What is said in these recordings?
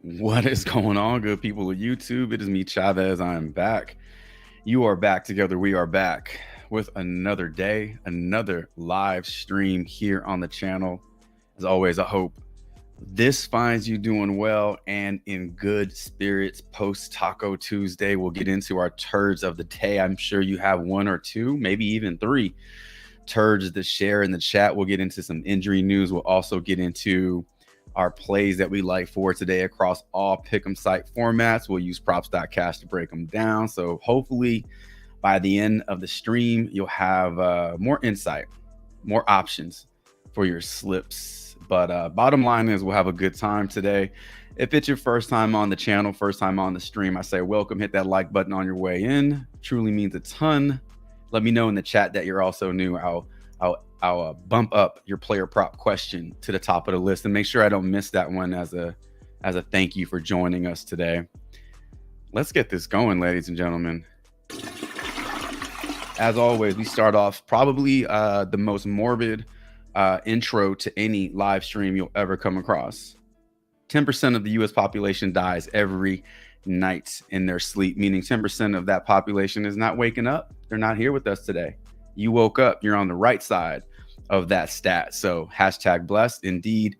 What is going on, good people of YouTube? It is me, Chavez. I am back. You are back together. We are back with another day, another live stream here on the channel. As always, I hope this finds you doing well and in good spirits post Taco Tuesday. We'll get into our turds of the day. I'm sure you have one or two, maybe even three turds to share in the chat. We'll get into some injury news. We'll also get into our plays that we like for today across all pick'em site formats. We'll use props.cash to break them down. So hopefully by the end of the stream, you'll have more insight, more options for your slips. But bottom line is we'll have a good time today. If it's your first time on the channel, first time on the stream, I say welcome. Hit that like button on your way in. Truly means a ton. Let me know in the chat that you're also new. I'll bump up your player prop question to the top of the list and make sure I don't miss that one as a thank you for joining us today. Let's get this going, ladies and gentlemen. As always, we start off probably the most morbid intro to any live stream you'll ever come across. 10% of the US population dies every night in their sleep, meaning 10% of that population is not waking up. They're not here with us today. You woke up, you're on the right side of that stat. So hashtag blessed. Indeed,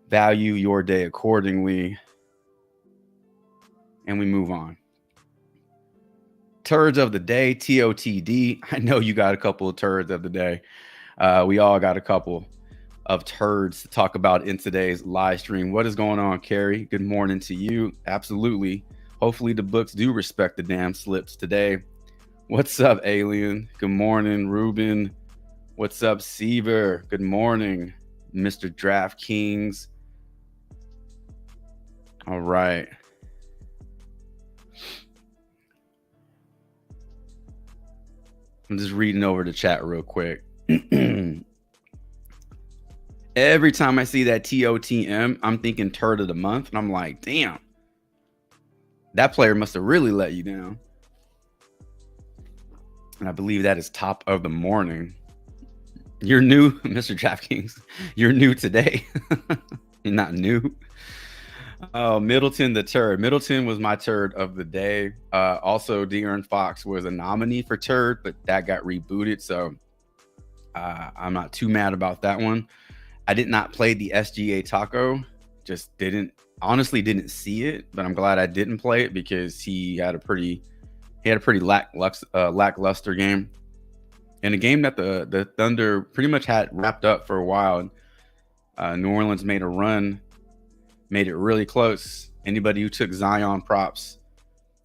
value your day accordingly. And we move on. Turds of the day, TOTD. I know you got a couple of turds of the day. We all got a couple of turds to talk about in today's live stream. What is going on, Carrie? Good morning to you. Absolutely. Hopefully the books do respect the damn slips today. What's up, Alien? Good morning, Ruben. What's up, Seaver? Good morning, Mr. DraftKings. All right. I'm just reading over the chat real quick. Every time I see that TOTM, I'm thinking turd of the month. And I'm like, damn, that player must have really let you down. And I believe that is top of the morning. You're new, Mr. DraftKings. You're new today. You're not new. Oh, Middleton the turd. Middleton was my turd of the day. Also, De'Aaron Fox was a nominee for turd, but that got rebooted. So I'm not too mad about that one. I did not play the SGA Taco. Just honestly didn't see it, but I'm glad I didn't play it because he had a pretty lackluster game, and a game that the Thunder pretty much had wrapped up for a while. New Orleans made a run, made it really close. Anybody who took Zion props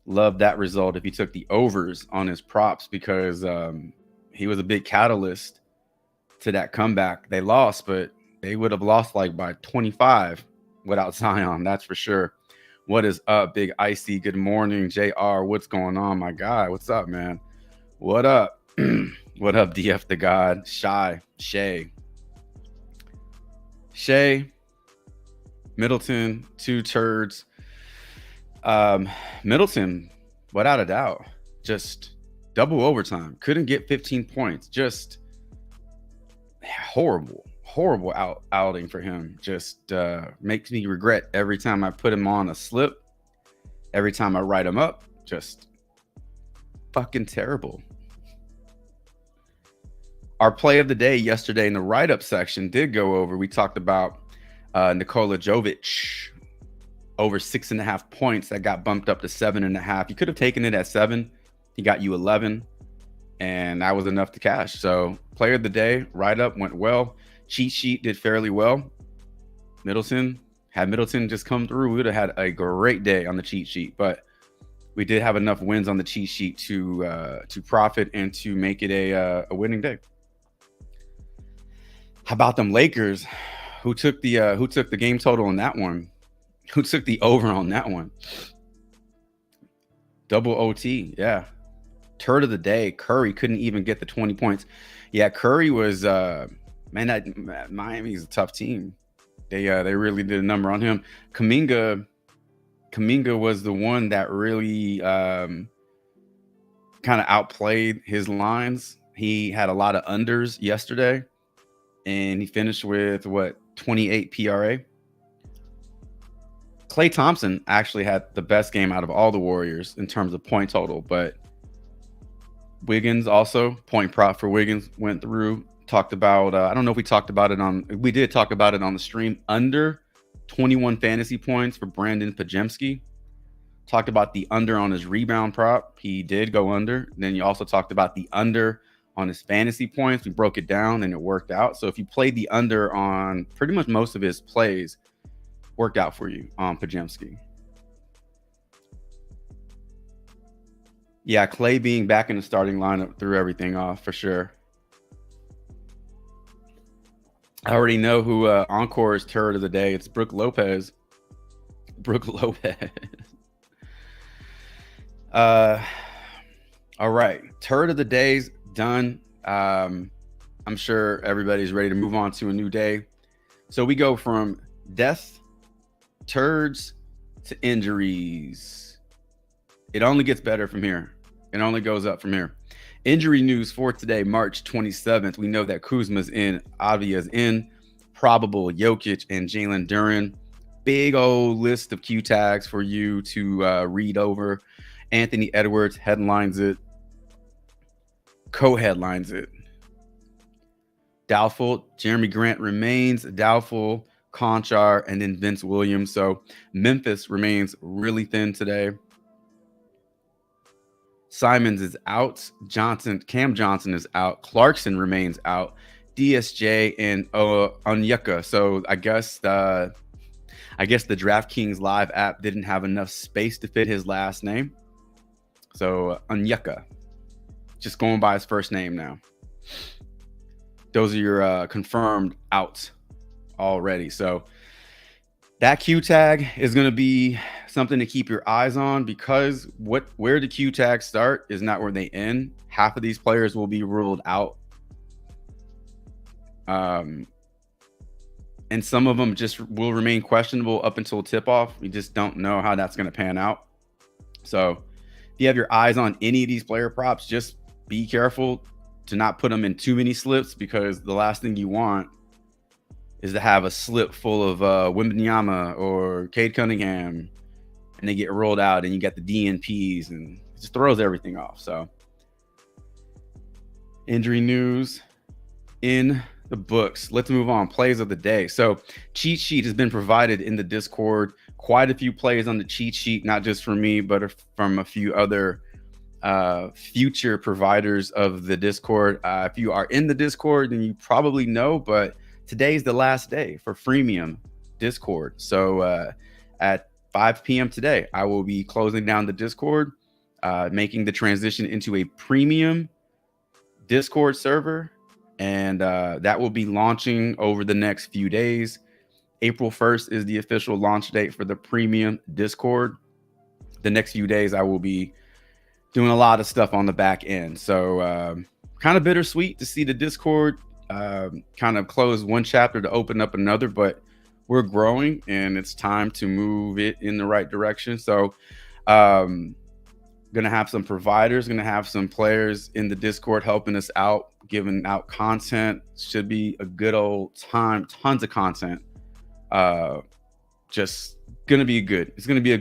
loved that result if he took the overs on his props, because he was a big catalyst to that comeback. They lost, but they would have lost like by 25 without Zion, that's for sure. What is up, Big Icy? Good morning, JR. What's going on, my guy? What's up, man? What up? What up, DF the God? Shay, Middleton, two turds. Middleton, without a doubt, just double overtime. Couldn't get 15 points. Just horrible outing for him. Just makes me regret every time I put him on a slip, every time I write him up. Just fucking terrible. Our play of the day yesterday in the write-up section did go over. We talked about Nikola Jovic over 6.5 points. That got bumped up to 7.5. You could have taken it at 7. He got you 11, and that was enough to cash. So player of the day, write-up went well. Cheat sheet did fairly well. Middleton just come through, we would have had a great day on the cheat sheet, but we did have enough wins on the cheat sheet to profit and to make it a winning day. How about them Lakers? Who took the game total on that one? Who took the over on that one? Double OT, yeah. Turd of the day, Curry couldn't even get the 20 points. Yeah, Curry was Miami's a tough team. They really did a number on him. Kuminga was the one that really kind of outplayed his lines. He had a lot of unders yesterday, and he finished with 28 PRA. Klay Thompson actually had the best game out of all the Warriors in terms of point total, but Wiggins also, point prop for Wiggins, went through. Talked about, I don't know if we talked about it we did talk about it on the stream, under 21 fantasy points for Brandon Pajemski. Talked about the under on his rebound prop. He did go under. Then you also talked about the under on his fantasy points. We broke it down and it worked out. So if you played the under on pretty much most of his plays, worked out for you on Pajemski. Yeah, Klay being back in the starting lineup threw everything off for sure. I already know who Encore's turd of the day. It's Brooke Lopez. Brooke Lopez. All right. Turd of the day's done. I'm sure everybody's ready to move on to a new day. So we go from death, turds, to injuries. It only gets better from here. It only goes up from here. Injury news for today, March 27th. We know that Kuzma's in, Avia's in, probable Jokic and Jalen Duren. Big old list of Q tags for you to read over. Anthony Edwards headlines it, co-headlines it. Doubtful, Jeremy Grant remains doubtful, Conchar, and then Vince Williams. So Memphis remains really thin today. Simons is out. Cam Johnson is out. Clarkson remains out. DSJ and Onyeka. So I guess the DraftKings Live app didn't have enough space to fit his last name. So Onyeka, just going by his first name now. Those are your confirmed outs already. So that Q tag is going to be something to keep your eyes on, because where the Q tags start is not where they end. Half of these players will be ruled out. And some of them just will remain questionable up until tip-off. We just don't know how that's going to pan out. So if you have your eyes on any of these player props, just be careful to not put them in too many slips, because the last thing you want is to have a slip full of Wembanyama or Cade Cunningham, and they get rolled out and you get the DNPs, and it just throws everything off. So injury news in the books. Let's move on. Plays of the day. So cheat sheet has been provided in the Discord. Quite a few plays on the cheat sheet, not just from me, but from a few other future providers of the Discord. If you are in the Discord, then you probably know, but today's the last day for freemium Discord. So at 5 p.m. today, I will be closing down the Discord, making the transition into a premium Discord server. And that will be launching over the next few days. April 1st is the official launch date for the premium Discord. The next few days, I will be doing a lot of stuff on the back end. So kind of bittersweet to see the Discord kind of close one chapter to open up another, but we're growing and it's time to move it in the right direction. So gonna have some providers, gonna have some players in the Discord helping us out, giving out content. Should be a good old time. Tons of content. Just gonna be good. It's gonna be a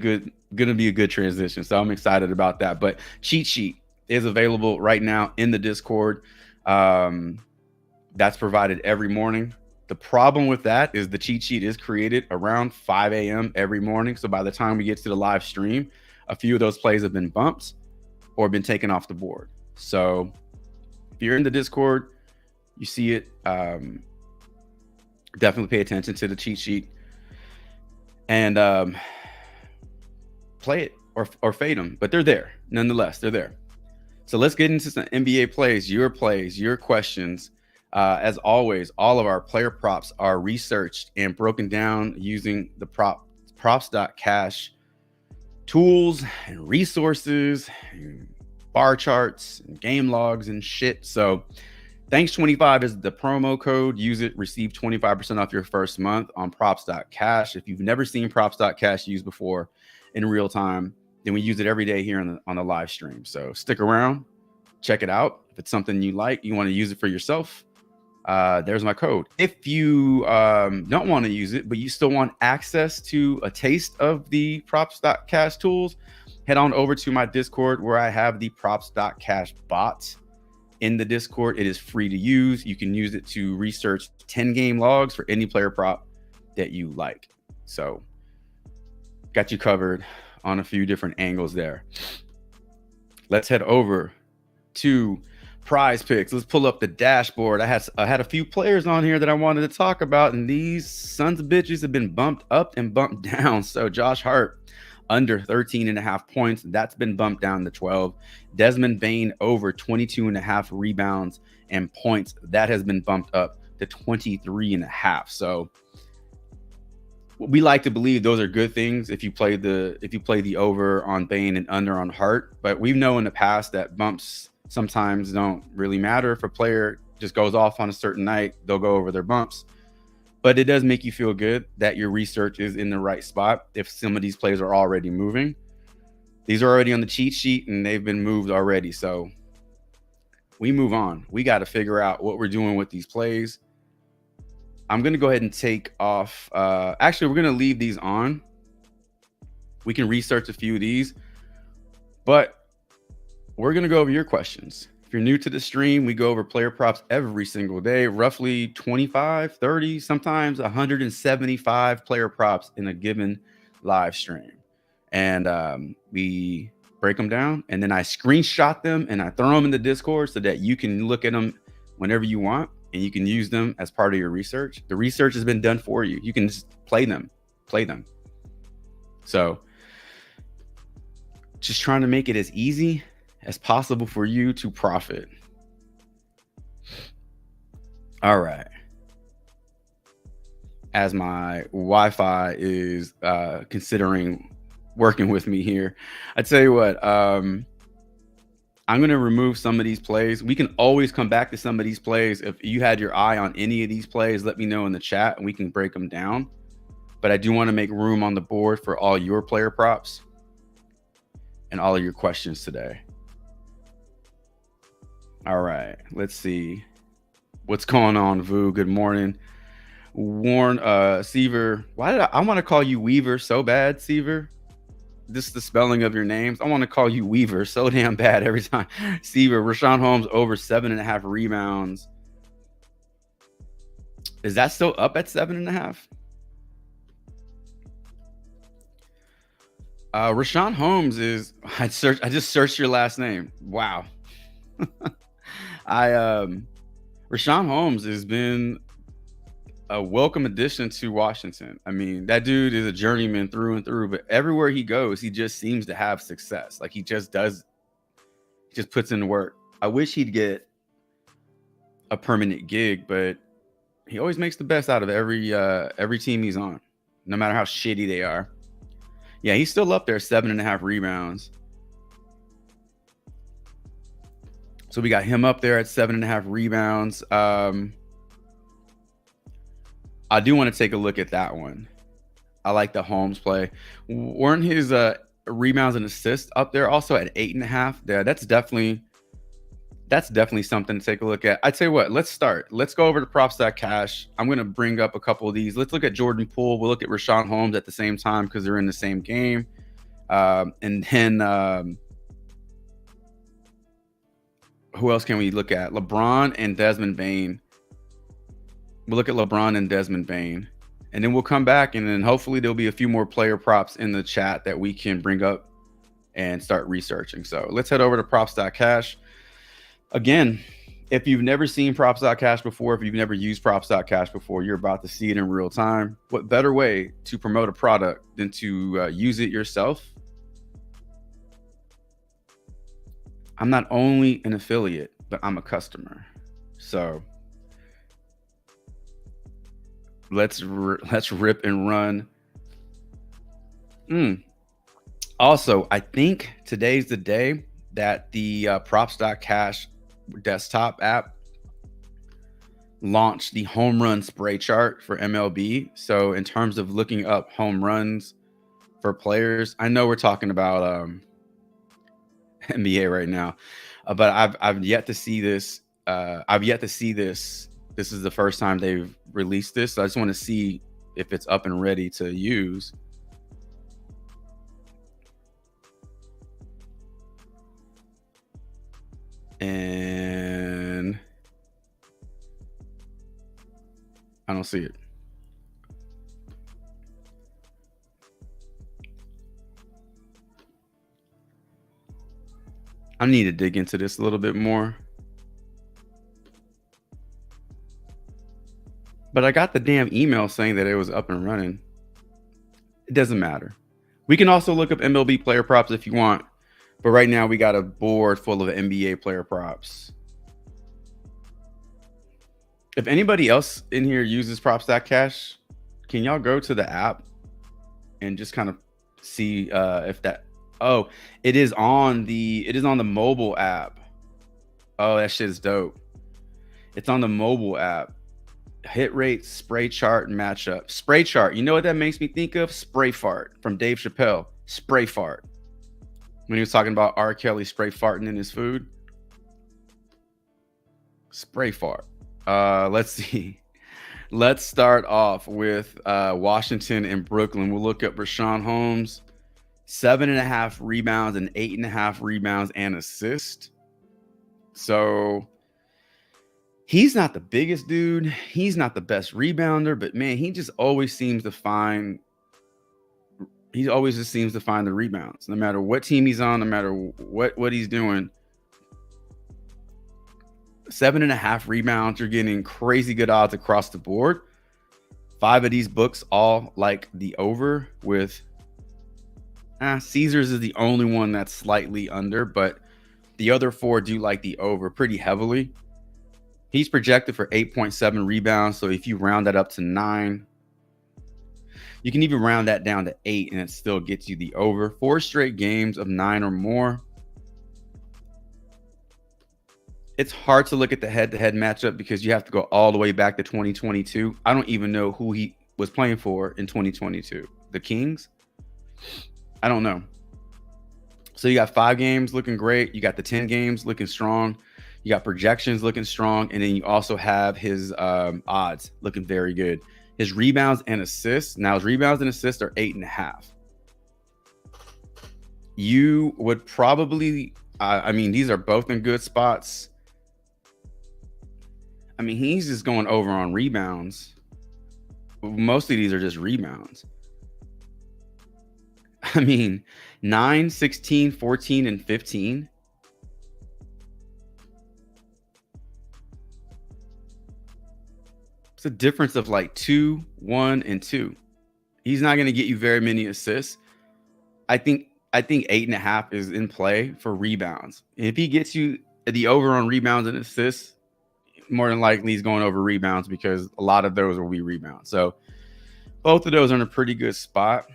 good transition. So I'm excited about that. But cheat sheet is available right now in the Discord. That's provided every morning. The problem with that is the cheat sheet is created around 5 a.m. every morning. So by the time we get to the live stream, a few of those plays have been bumped or been taken off the board. So if you're in the Discord, you see it, definitely pay attention to the cheat sheet and play it or fade them, but they're there. Nonetheless, they're there. So let's get into some NBA plays, your questions. As always, all of our player props are researched and broken down using the props.cash tools and resources and bar charts and game logs and shit. So Thanks25 is the promo code. Use it, receive 25% off your first month on props.cash. If you've never seen props.cash used before in real time, then we use it every day here on the live stream. So stick around, check it out. If it's something you like, you want to use it for yourself, There's my code. If you don't want to use it, but you still want access to a taste of the props.cash tools, head on over to my Discord where I have the props.cash bots in the Discord. It is free to use. You can use it to research 10 game logs for any player prop that you like. So got you covered on a few different angles there. Let's head over to PrizePicks. Let's pull up the dashboard. I had a few players on here that I wanted to talk about, and these sons of bitches have been bumped up and bumped down. So Josh Hart under 13.5 points, that's been bumped down to 12. Desmond Bane over 22.5 rebounds and points, that has been bumped up to 23.5. So we like to believe those are good things if you play the over on Bane and under on Hart, but we know in the past that bumps sometimes don't really matter. If a player just goes off on a certain night, they'll go over their bumps. But it does make you feel good that your research is in the right spot if some of these plays are already moving. These are already on the cheat sheet and they've been moved already. So we move on. We got to figure out what we're doing with these plays. I'm going to go ahead and take off. Actually, we're going to leave these on. We can research a few of these, but we're going to go over your questions. If you're new to the stream, we go over player props every single day, roughly 25, 30, sometimes 175 player props in a given live stream. And we break them down, and then I screenshot them and I throw them in the Discord so that you can look at them whenever you want. And you can use them as part of your research. The research has been done for you. You can just play them. So just trying to make it as easy as possible for you to profit. All right. As my Wi-Fi is considering working with me here, I tell you what, I'm going to remove some of these plays. We can always come back to some of these plays. If you had your eye on any of these plays, let me know in the chat and we can break them down. But I do want to make room on the board for all your player props and all of your questions today. All right, let's see what's going on. Vu, good morning. Warren, Seaver. Why did I want to call you Weaver so bad, Seaver? This is the spelling of your names. I want to call you Weaver so damn bad every time. Seaver, Rashawn Holmes over 7.5 rebounds. Is that still up at 7.5? Rashawn Holmes is. I just searched your last name. Wow. Rashawn Holmes has been a welcome addition to Washington. I mean, that dude is a journeyman through and through, but everywhere he goes, he just seems to have success. Like he just puts in the work. I wish he'd get a permanent gig, but he always makes the best out of every team he's on, no matter how shitty they are. Yeah, he's still up there, 7.5 rebounds. So we got him up there at 7.5 rebounds. I do want to take a look at that one. I like the Holmes play. Weren't his rebounds and assists up there also at 8.5? Yeah, that's definitely something to take a look at. I tell you what, let's start. Let's go over to props.cash. I'm going to bring up a couple of these. Let's look at Jordan Poole. We'll look at Rashawn Holmes at the same time because they're in the same game. And then who else can we look at? LeBron and Desmond Bane. We'll look at LeBron and Desmond Bane. And then we'll come back, and then hopefully there'll be a few more player props in the chat that we can bring up and start researching. So let's head over to props.cash. Again, if you've never seen props.cash before, if you've never used props.cash before, you're about to see it in real time. What better way to promote a product than to use it yourself? I'm not only an affiliate, but I'm a customer. So let's rip and run. Also, I think today's the day that the props.cash desktop app launched the home run spray chart for MLB. So in terms of looking up home runs for players, I know we're talking about NBA right now, but I've yet to see this. I've yet to see this This is the first time they've released this, so I just want to see if it's up and ready to use. And I don't see it. I need to dig into this a little bit more. But I got the damn email saying that it was up and running. It doesn't matter. We can also look up MLB player props if you want. But right now we got a board full of NBA player props. If anybody else in here uses PropStackCash, can y'all go to the app and just kind of see if that... Oh, it is on the mobile app. Oh, that shit is dope. It's on the mobile app. Hit rate, spray chart, and matchup. Spray chart. You know what that makes me think of? Spray fart from Dave Chappelle. Spray fart. When he was talking about R. Kelly spray farting in his food. Spray fart. Let's see. Let's start off with Washington and Brooklyn. We'll look up Rashawn Holmes. 7.5 rebounds and 8.5 rebounds and assist. So he's not the biggest dude. He's not the best rebounder, but man, he just always seems to find... He always just seems to find the rebounds, no matter what team he's on, no matter what he's doing. 7.5 rebounds. You're getting crazy good odds across the board. 5 of these books all like the over, with Caesars is the only one that's slightly under, but the other 4 do like the over pretty heavily. He's projected for 8.7 rebounds. So if you round that up to 9, you can even round that down to 8 and it still gets you the over. 4 straight games of 9 or more. It's hard to look at the head-to-head matchup because you have to go all the way back to 2022. I don't even know who he was playing for in 2022. The Kings? I don't know. So you got 5 games looking great. You got the 10 games looking strong. You got projections looking strong. And then you also have his odds looking very good. His rebounds and assists. Now his rebounds and assists are 8.5. You would probably, I mean, these are both in good spots. I mean, he's just going over on rebounds. Most of these are just rebounds. I mean, 9, 16, 14, and 15. It's a difference of like 2, 1, and 2. He's not going to get you very many assists. I think 8.5 is in play for rebounds. If he gets you the over on rebounds and assists, more than likely he's going over rebounds because a lot of those will be rebounds. So both of those are in a pretty good spot.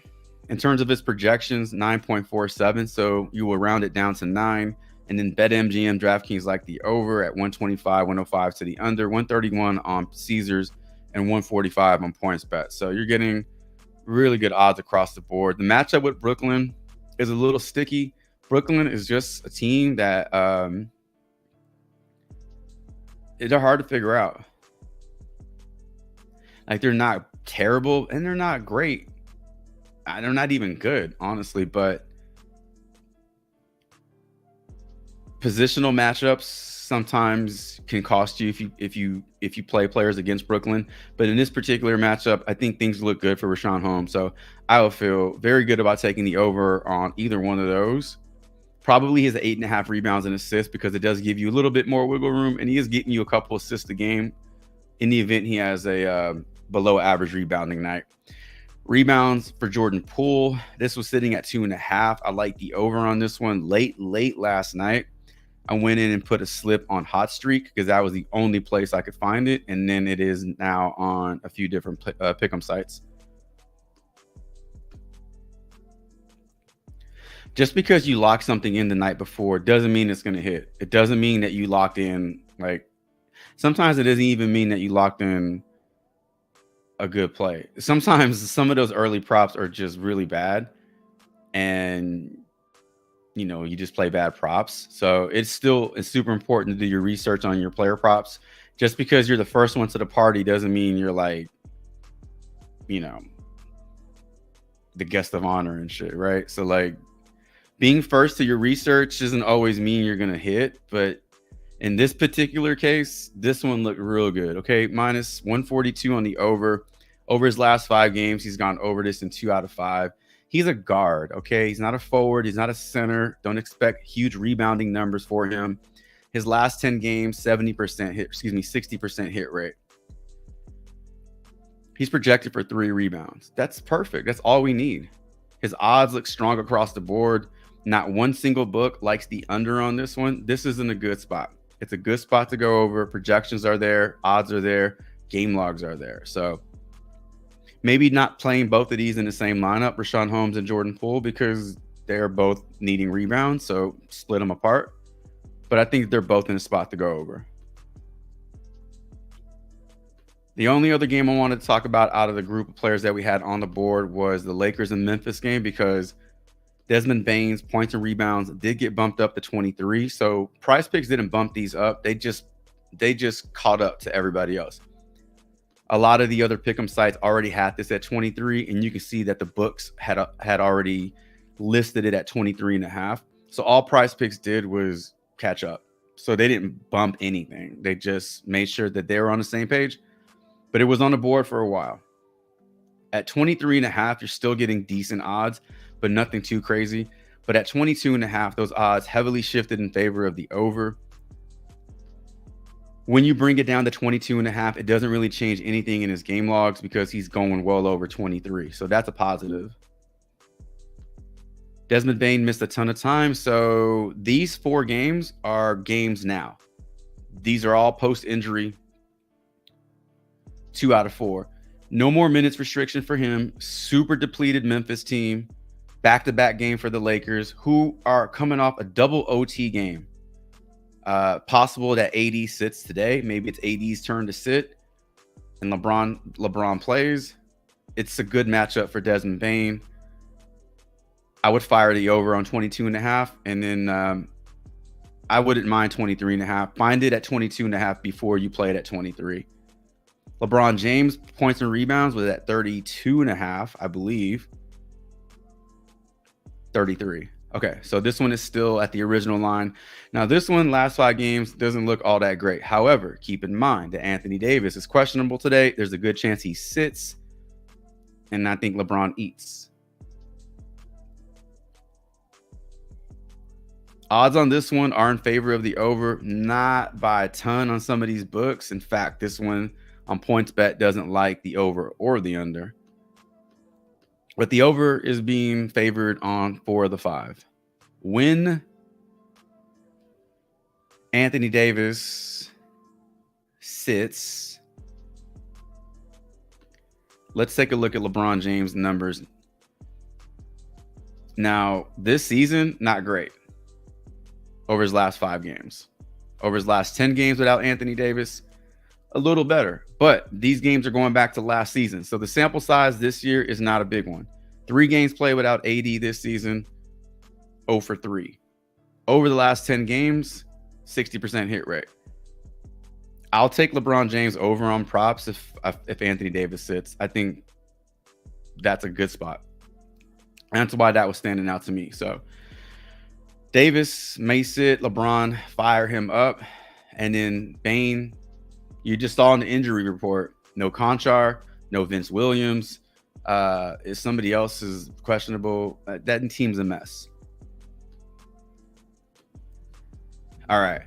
In terms of his projections, 9.47. So you will round it down to 9. And then BetMGM, DraftKings like the over at 125, 105 to the under, 131 on Caesars, and 145 on PointsBet. So you're getting really good odds across the board. The matchup with Brooklyn is a little sticky. Brooklyn is just a team that they're hard to figure out. Like, they're not terrible and they're not great. They're not even good, honestly, but positional matchups sometimes can cost you if you play players against Brooklyn. But in this particular matchup, I think things look good for Rashawn Holmes. So I will feel very good about taking the over on either one of those. Probably his 8.5 rebounds and assists because it does give you a little bit more wiggle room, and he is getting you a couple assists a game in the event he has a below average rebounding night. Rebounds for Jordan Poole. This was sitting at 2.5. I like the over on this one. Late last night, I went in and put a slip on HOTSTREAK because that was the only place I could find it. And then it is now on a few different pick'em sites. Just because you lock something in the night before doesn't mean it's going to hit. It doesn't mean that you locked in, like, sometimes it doesn't even mean that you locked in a good play. Sometimes some of those early props are just really bad and you just play bad props. So it's super important to do your research on your player props Just because you're the first one to the party doesn't mean you're like, you know, the guest of honor and shit, right? So like being first to your research doesn't always mean you're gonna hit, but in this particular case, this one looked real good. Okay, minus 142 on the over. Over his last 5 games, he's gone over this in 2 out of 5. He's a guard, okay? He's not a forward. He's not a center. Don't expect huge rebounding numbers for him. His last 10 games, 70% hit, 60% hit rate. He's projected for 3 rebounds. That's perfect. That's all we need. His odds look strong across the board. Not one single book likes the under on this one. This is in a good spot. It's a good spot to go over. Projections are there. Odds are there. Game logs are there. So maybe not playing both of these in the same lineup, Richaun Holmes and Jordan Poole, because they're both needing rebounds. So split them apart. But I think they're both in a spot to go over. The only other game I wanted to talk about out of the group of players that we had on the board was the Lakers and Memphis game, because Desmond Bane's points and rebounds did get bumped up to 23. So PrizePicks didn't bump these up. They just caught up to everybody else. A lot of the other pick'em sites already had this at 23, and you can see that the books had already listed it at 23.5. So all PrizePicks did was catch up. So they didn't bump anything. They just made sure that they were on the same page. But it was on the board for a while. At 23.5, you're still getting decent odds, but nothing too crazy. But at 22.5, those odds heavily shifted in favor of the over. When you bring it down to 22.5, it doesn't really change anything in his game logs because he's going well over 23. So that's a positive. Desmond Bane missed a ton of time. So these 4 games are games now. These are all post-injury. 2 out of 4. No more minutes restriction for him. Super depleted Memphis team. Back-to-back game for the Lakers, who are coming off a double OT game. Possible that AD sits today. Maybe it's AD's turn to sit, and LeBron plays. It's a good matchup for Desmond Bane. I would fire the over on 22.5, and then I wouldn't mind 23.5. Find it at 22.5 before you play it at 23. LeBron James points and rebounds was at 32.5, I believe. 33. Okay, so this one is still at the original line. Now, this one, last 5 games, doesn't look all that great. However, keep in mind that Anthony Davis is questionable today. There's a good chance he sits, and I think LeBron eats. Odds on this one are in favor of the over, not by a ton on some of these books. In fact, this one on PointsBet doesn't like the over or the under. But the over is being favored on 4 of the 5. When Anthony Davis sits, let's take a look at LeBron James' numbers. Now, this season, not great. Over his last 5 games. Over his last 10 games without Anthony Davis, a little better. But these games are going back to last season. So the sample size this year is not a big one. 3 games played without AD this season, 0 for 3. Over the last 10 games, 60% hit rate. I'll take LeBron James over on props if Anthony Davis sits. I think that's a good spot. And that's why that was standing out to me. So Davis may sit, LeBron fire him up, and then Bane, you just saw in the injury report, no Conchar, no Vince Williams. If somebody else is questionable, that team's a mess. All right.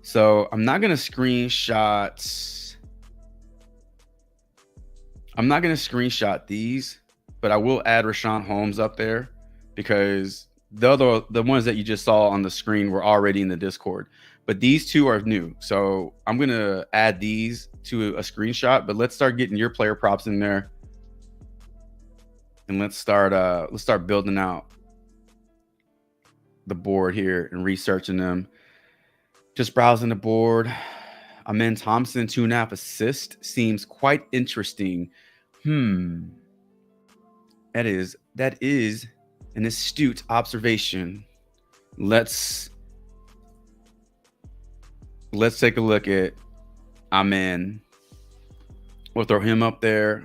So I'm not going to screenshot these, but I will add Richaun Holmes up there because the ones that you just saw on the screen were already in the Discord. But these 2 are new. So I'm going to add these to a screenshot, but let's start getting your player props in there. And let's start building out the board here and researching them. Just browsing the board. Amen Thompson, 2.5 assists seems quite interesting. That is an astute observation. Let's Let's take a look at Amen. We'll throw him up there.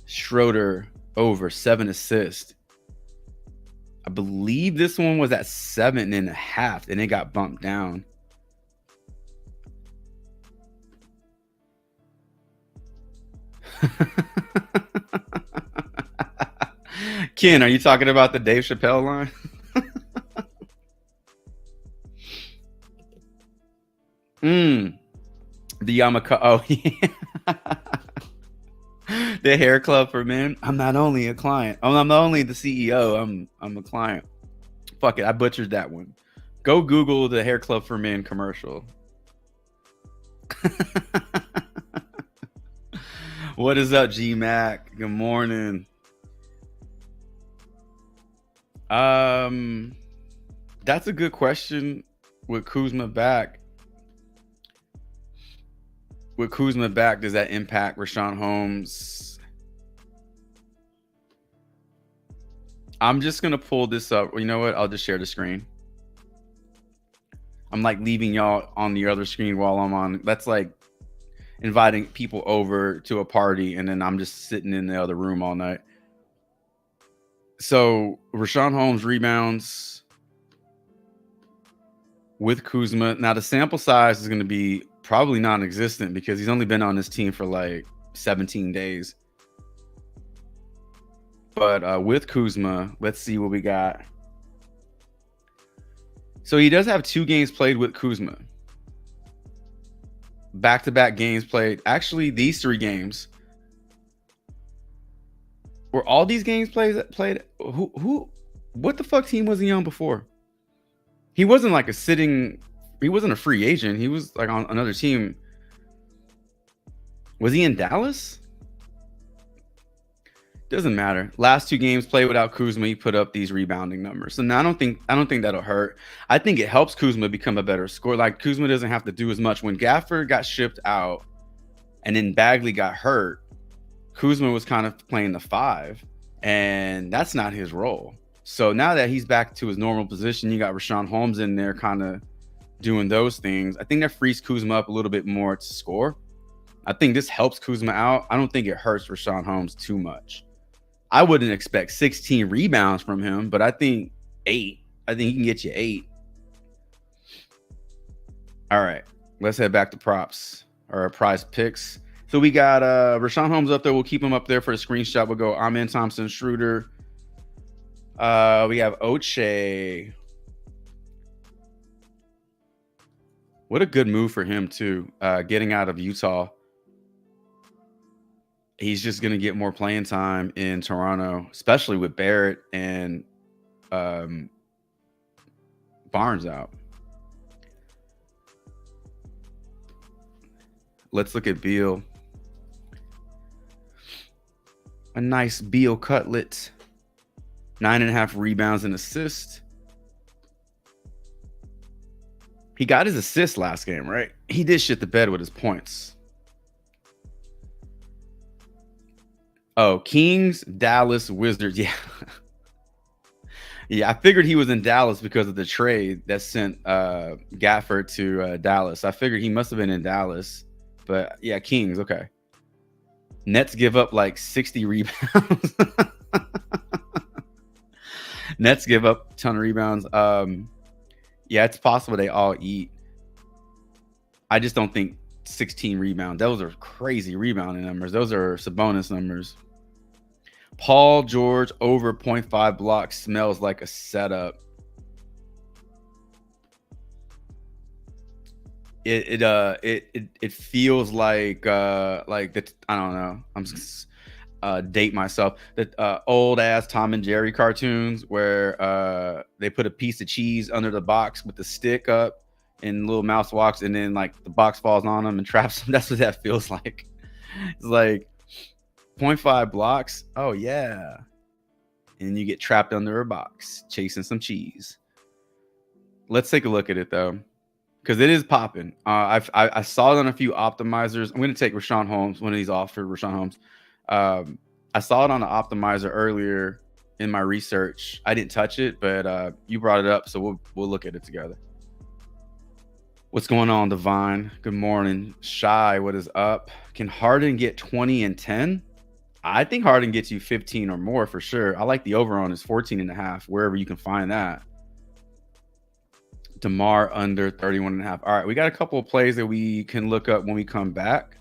Schroeder over 7 assists. I believe this one was at 7.5 and it got bumped down. Ken, are you talking about the Dave Chappelle line? The Yamaka. Oh, yeah. The hair club for men. I'm not only a client. I'm not only the CEO. I'm a client. Fuck it. I butchered that one. Go Google the hair club for men commercial. What is up, G Mac? Good morning. That's a good question. With Kuzma back, does that impact Richaun Holmes? I'm just gonna pull this up. You know what? I'll just share the screen. I'm like leaving y'all on the other screen while I'm on. That's like inviting people over to a party and then I'm just sitting in the other room all night. So Richaun Holmes rebounds with Kuzma. Now the sample size is going to be probably non-existent because he's only been on this team for like 17 days. But with Kuzma, let's see what we got. So he does have 2 games played with Kuzma. Back-to-back games played. Actually, these 3 games. Were all these games played? What the fuck team was he on before? He wasn't like he wasn't a free agent. He was like on another team. Was he in Dallas? Doesn't matter. Last 2 games played without Kuzma, he put up these rebounding numbers. So now I don't think that'll hurt. I think it helps Kuzma become a better scorer. Like Kuzma doesn't have to do as much. When Gafford got shipped out and then Bagley got hurt, Kuzma was kind of playing the 5, and that's not his role. So now that he's back to his normal position, you got Richaun Holmes in there kind of doing those things. I think that frees Kuzma up a little bit more to score. I think this helps Kuzma out. I don't think it hurts Richaun Holmes too much. I wouldn't expect 16 rebounds from him, but I think 8. I think he can get you 8. All right, let's head back to props or prize picks. So we got Richaun Holmes up there. We'll keep him up there for a screenshot. We'll go Amen Thompson, Schroeder. We have Oche. What a good move for him too, getting out of Utah. He's just going to get more playing time in Toronto, especially with Barrett and Barnes out. Let's look at Beal. A nice Beal cutlet. 9.5 rebounds and assists. He got his assist last game, right? He did shit the bed with his points. Oh, Kings, Dallas, Wizards. Yeah. Yeah, I figured he was in Dallas because of the trade that sent Gafford to Dallas. I figured he must have been in Dallas. But yeah, Kings, okay. Nets give up like 60 rebounds. Nets give up a ton of rebounds. Yeah, it's possible they all eat. I just don't think 16 rebounds. Those are crazy rebounding numbers. Those are Sabonis numbers. Paul George over 0.5 blocks smells like a setup. It feels like that. I don't know. I'm just date myself. The old ass Tom and Jerry cartoons where they put a piece of cheese under the box with the stick up and little mouse walks, and then like the box falls on them and traps them. That's what that feels like. It's like 0.5 blocks. Oh yeah, and you get trapped under a box chasing some cheese. Let's take a look at it though, because it is popping. I saw it on a few optimizers. I'm going to take Richaun Holmes, one of these off for Richaun Holmes. I saw it on the optimizer earlier in my research. I didn't touch it, but you brought it up, so we'll look at it together. What's going on, Divine? Good morning. Shy, what is up? Can Harden get 20 and 10? I think Harden gets you 15 or more for sure. I like the over on his 14.5, wherever you can find that. DeMar under 31.5. All right, we got a couple of plays that we can look up when we come back.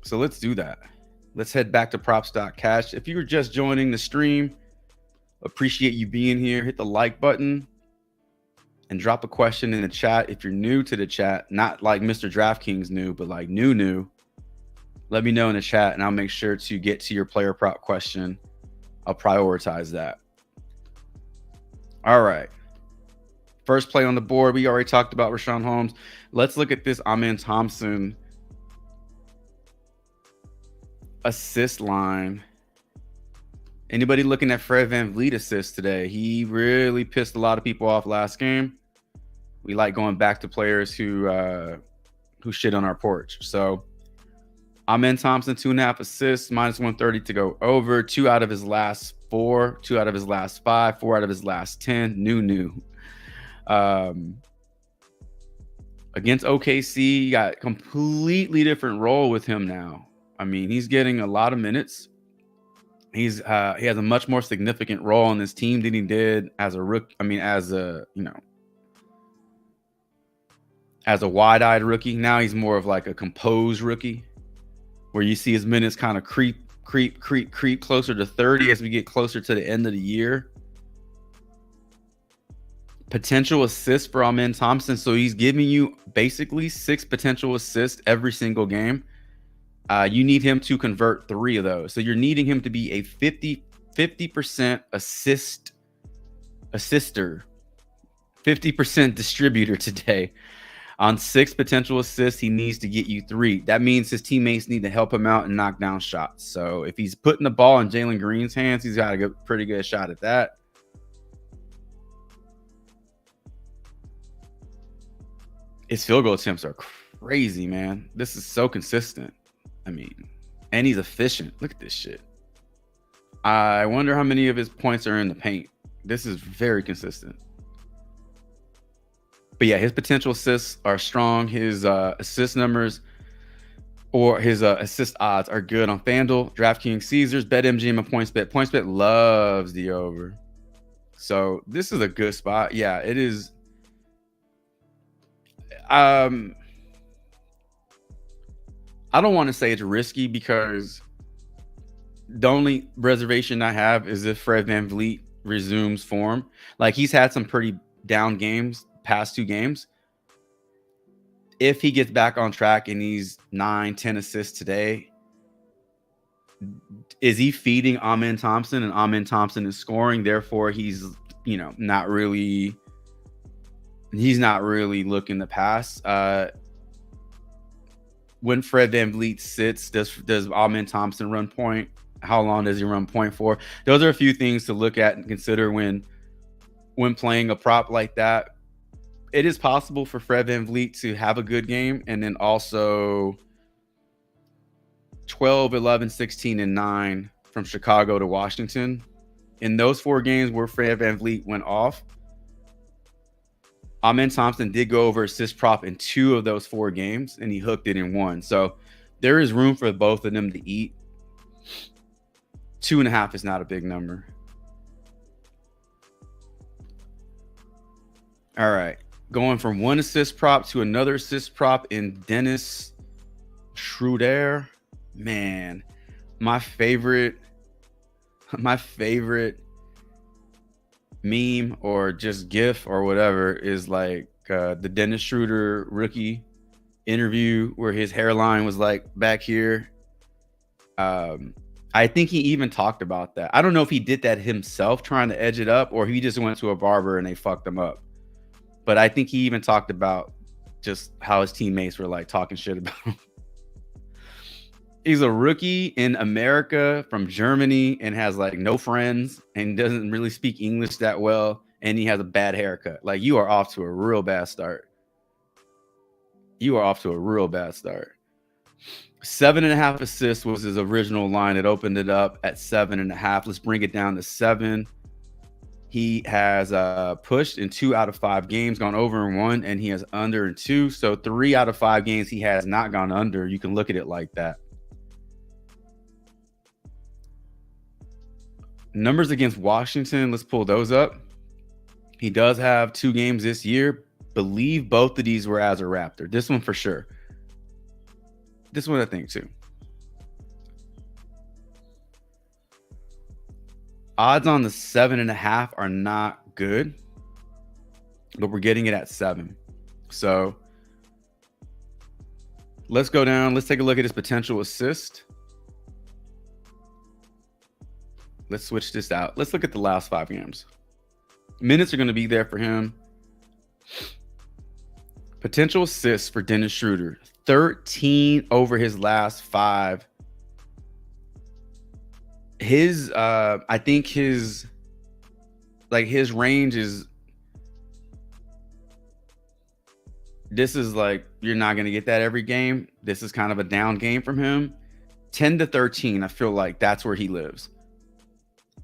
So let's do that. Let's head back to props.cash. If you were just joining the stream, appreciate you being here. Hit the like button and drop a question in the chat. If you're new to the chat, not like Mr. DraftKings new, but like new, let me know in the chat and I'll make sure to get to your player prop question. I'll prioritize that. All right. First play on the board. We already talked about Rashawn Holmes. Let's look at this Amen Thompson assist line. Anybody looking at Fred VanVleet assist today? He really pissed a lot of people off last game. We like going back to players who shit on our porch. So Amen Thompson, 2.5 assists, -130 to go over. 2 out of his last 4, 2 out of his last 5, 4 out of his last 10. New. Against OKC, you got completely different role with him now. I mean, he's getting a lot of minutes. He has a much more significant role on this team than he did as a rookie. I mean, as a wide-eyed rookie. Now he's more of like a composed rookie, where you see his minutes kind of creep closer to 30 as we get closer to the end of the year. Potential assists for Amen Thompson. So he's giving you basically 6 potential assists every single game. You need him to convert 3 of those. So you're needing him to be a 50% assister, 50% distributor today. On 6 potential assists, he needs to get you 3. That means his teammates need to help him out and knock down shots. So if he's putting the ball in Jalen Green's hands, he's got a pretty good shot at that. His field goal attempts are crazy, man. This is so consistent. I mean, and he's efficient. Look at this shit. I wonder how many of his points are in the paint. This is very consistent. But yeah, his potential assists are strong. His assist numbers or his assist odds are good on FanDuel, DraftKings, Caesars, BetMGM, and PointsBet. PointsBet loves the over. So this is a good spot. Yeah, it is. I don't want to say it's risky because the only reservation I have is if Fred VanVleet resumes form. Like, he's had some pretty down games past 2 games. If he gets back on track and he's 9-10 assists today, is he feeding Amen Thompson, and Amen Thompson is scoring? Therefore, he's not really looking to pass. When Fred VanVleet sits, does Amen Thompson run point? How long does he run point for? Those are a few things to look at and consider when playing a prop like that. It is possible for Fred VanVleet to have a good game and then also 12, 11, 16, and 9 from Chicago to Washington. In those 4 games where Fred VanVleet went off, Amen Thompson did go over assist prop in 2 of those 4 games, and he hooked it in 1. So there is room for both of them to eat. 2.5 is not a big number. All right. Going from 1 assist prop to another assist prop in Dennis Schroeder. Man, my favorite meme or just GIF or whatever is like the Dennis Schroeder rookie interview where his hairline was like back here. I think he even talked about that. I don't know if he did that himself trying to edge it up or he just went to a barber and they fucked him up. But I think he even talked about just how his teammates were like talking shit about him. He's a rookie in America from Germany and has like no friends and doesn't really speak English that well. And he has a bad haircut. Like, you are off to a real bad start. 7.5 assists was his original line. It opened it up at 7.5. Let's bring it down to 7. He has pushed in 2 out of 5 games, gone over in 1, and he has under in 2. So 3 out of 5 games he has not gone under. You can look at it like that. Numbers against Washington, let's pull those up. He does have 2 games this year. Believe both of these were as a Raptor. This one for sure. This one I think too. Odds on the 7.5 are not good, but we're getting it at 7. So let's go down. Let's take a look at his potential assist. Let's switch this out. Let's look at the last 5 games. Minutes are going to be there for him. Potential assists for Dennis Schroeder, 13 over his last 5. His I think his range is, this is like, you're not going to get that every game. This is kind of a down game from him. 10 to 13, I feel like that's where he lives.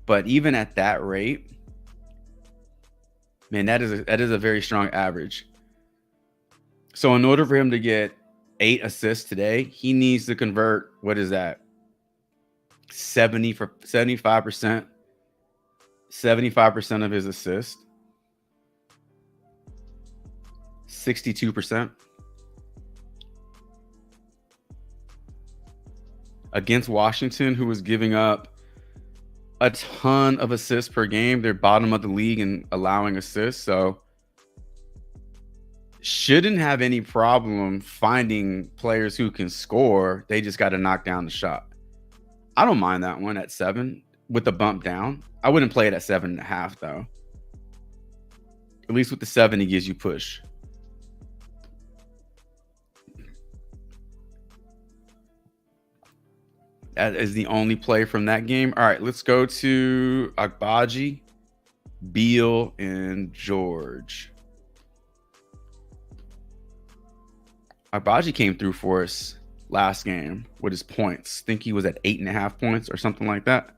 But even at that rate, man, that is a very strong average. So in order for him to get 8 assists today, he needs to convert, what is that? 75% of his assists, 62%. Against Washington, who was giving up a ton of assists per game. They're bottom of the league in allowing assists, so shouldn't have any problem finding players who can score. They just got to knock down the shot. I don't mind that one at 7 with the bump down. I wouldn't play it at 7.5 though. At least with the 7, he gives you push. That is the only play from that game. All right, let's go to Agbaji, Beal, and George. Agbaji came through for us last game with his points. I think he was at 8.5 points or something like that.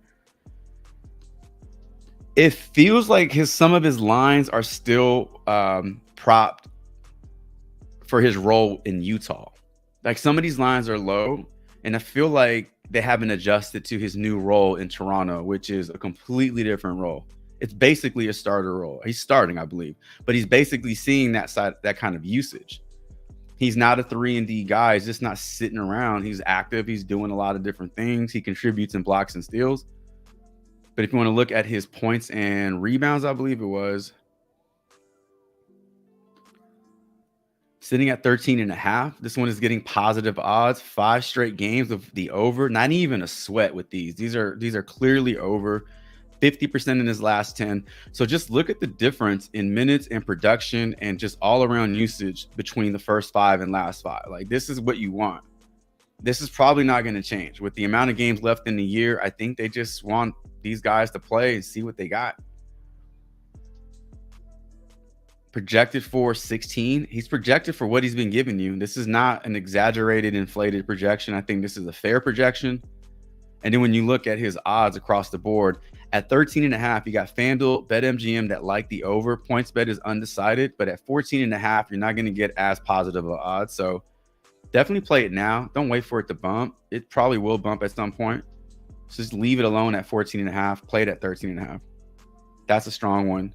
It feels like some of his lines are still propped for his role in Utah. Like some of these lines are low, and I feel like they haven't adjusted to his new role in Toronto, which is a completely different role. It's basically a starter role. He's starting, I believe, but he's basically seeing that kind of usage. He's not a 3-and-D guy. He's just not sitting around. He's active. He's doing a lot of different things. He contributes in blocks and steals. But if you want to look at his points and rebounds, I believe it was sitting at 13.5. This one is getting positive odds. 5 straight games of the over. Not even a sweat with these. These are clearly over. 50% in his last 10. So just look at the difference in minutes and production and just all around usage between the first 5 and last 5. Like, this is what you want. This is probably not going to change with the amount of games left in the year. I think they just want these guys to play and see what they got. Projected for 16. He's projected for what he's been giving you. This is not an exaggerated, inflated projection. I think this is a fair projection. And then when you look at his odds across the board, at 13.5, you got FanDuel, BetMGM that like the over. PointsBet is undecided, but at 14.5, you're not going to get as positive of odds. So definitely play it now. Don't wait for it to bump. It probably will bump at some point. So just leave it alone at 14.5. Play it at 13.5. That's a strong one.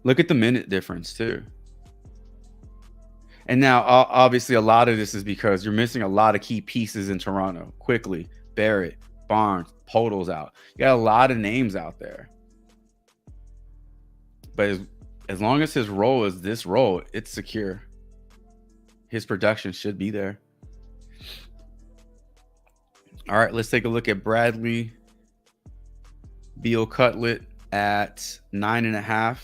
Look at the minute difference too. And now, obviously, a lot of this is because you're missing a lot of key pieces in Toronto. Quickly, Barrett, Barnes, Podol's out. You got a lot of names out there. But as long as his role is this role, it's secure. His production should be there. All right, let's take a look at Bradley Beal Cutlet at 9.5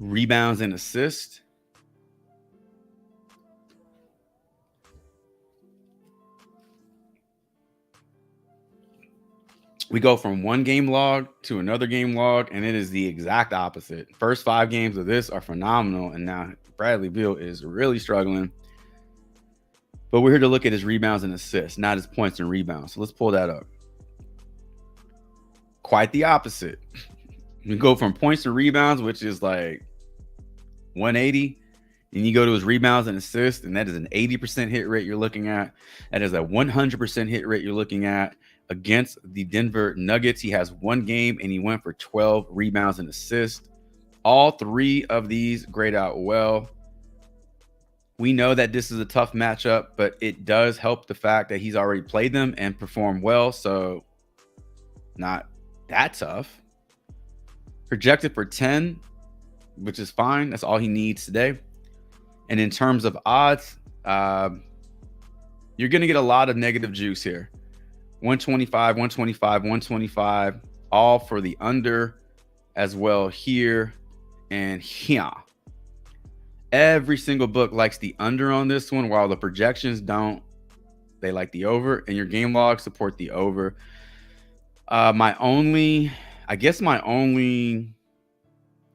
rebounds and assists. We go from one game log to another game log, and it is the exact opposite. First 5 games of this are phenomenal, and now Bradley Beal is really struggling. But we're here to look at his rebounds and assists, not his points and rebounds. So let's pull that up. quite the opposite. You go from points to rebounds, which is like 180, and you go to his rebounds and assists, and that is an 80% hit rate you're looking at. That is a 100% hit rate you're looking at against the Denver Nuggets. He has one game, and he went for 12 rebounds and assists. All three of these grade out well. We know that this is a tough matchup, but it does help the fact that he's already played them and performed well, so not that tough. Projected for 10, which is fine. That's all he needs today. And in terms of odds, you're going to get a lot of negative juice here. 125, 125, 125, all for the under as well here and here. Every single book likes the under on this one, while the projections don't. They like the over, and your game logs support the over. My only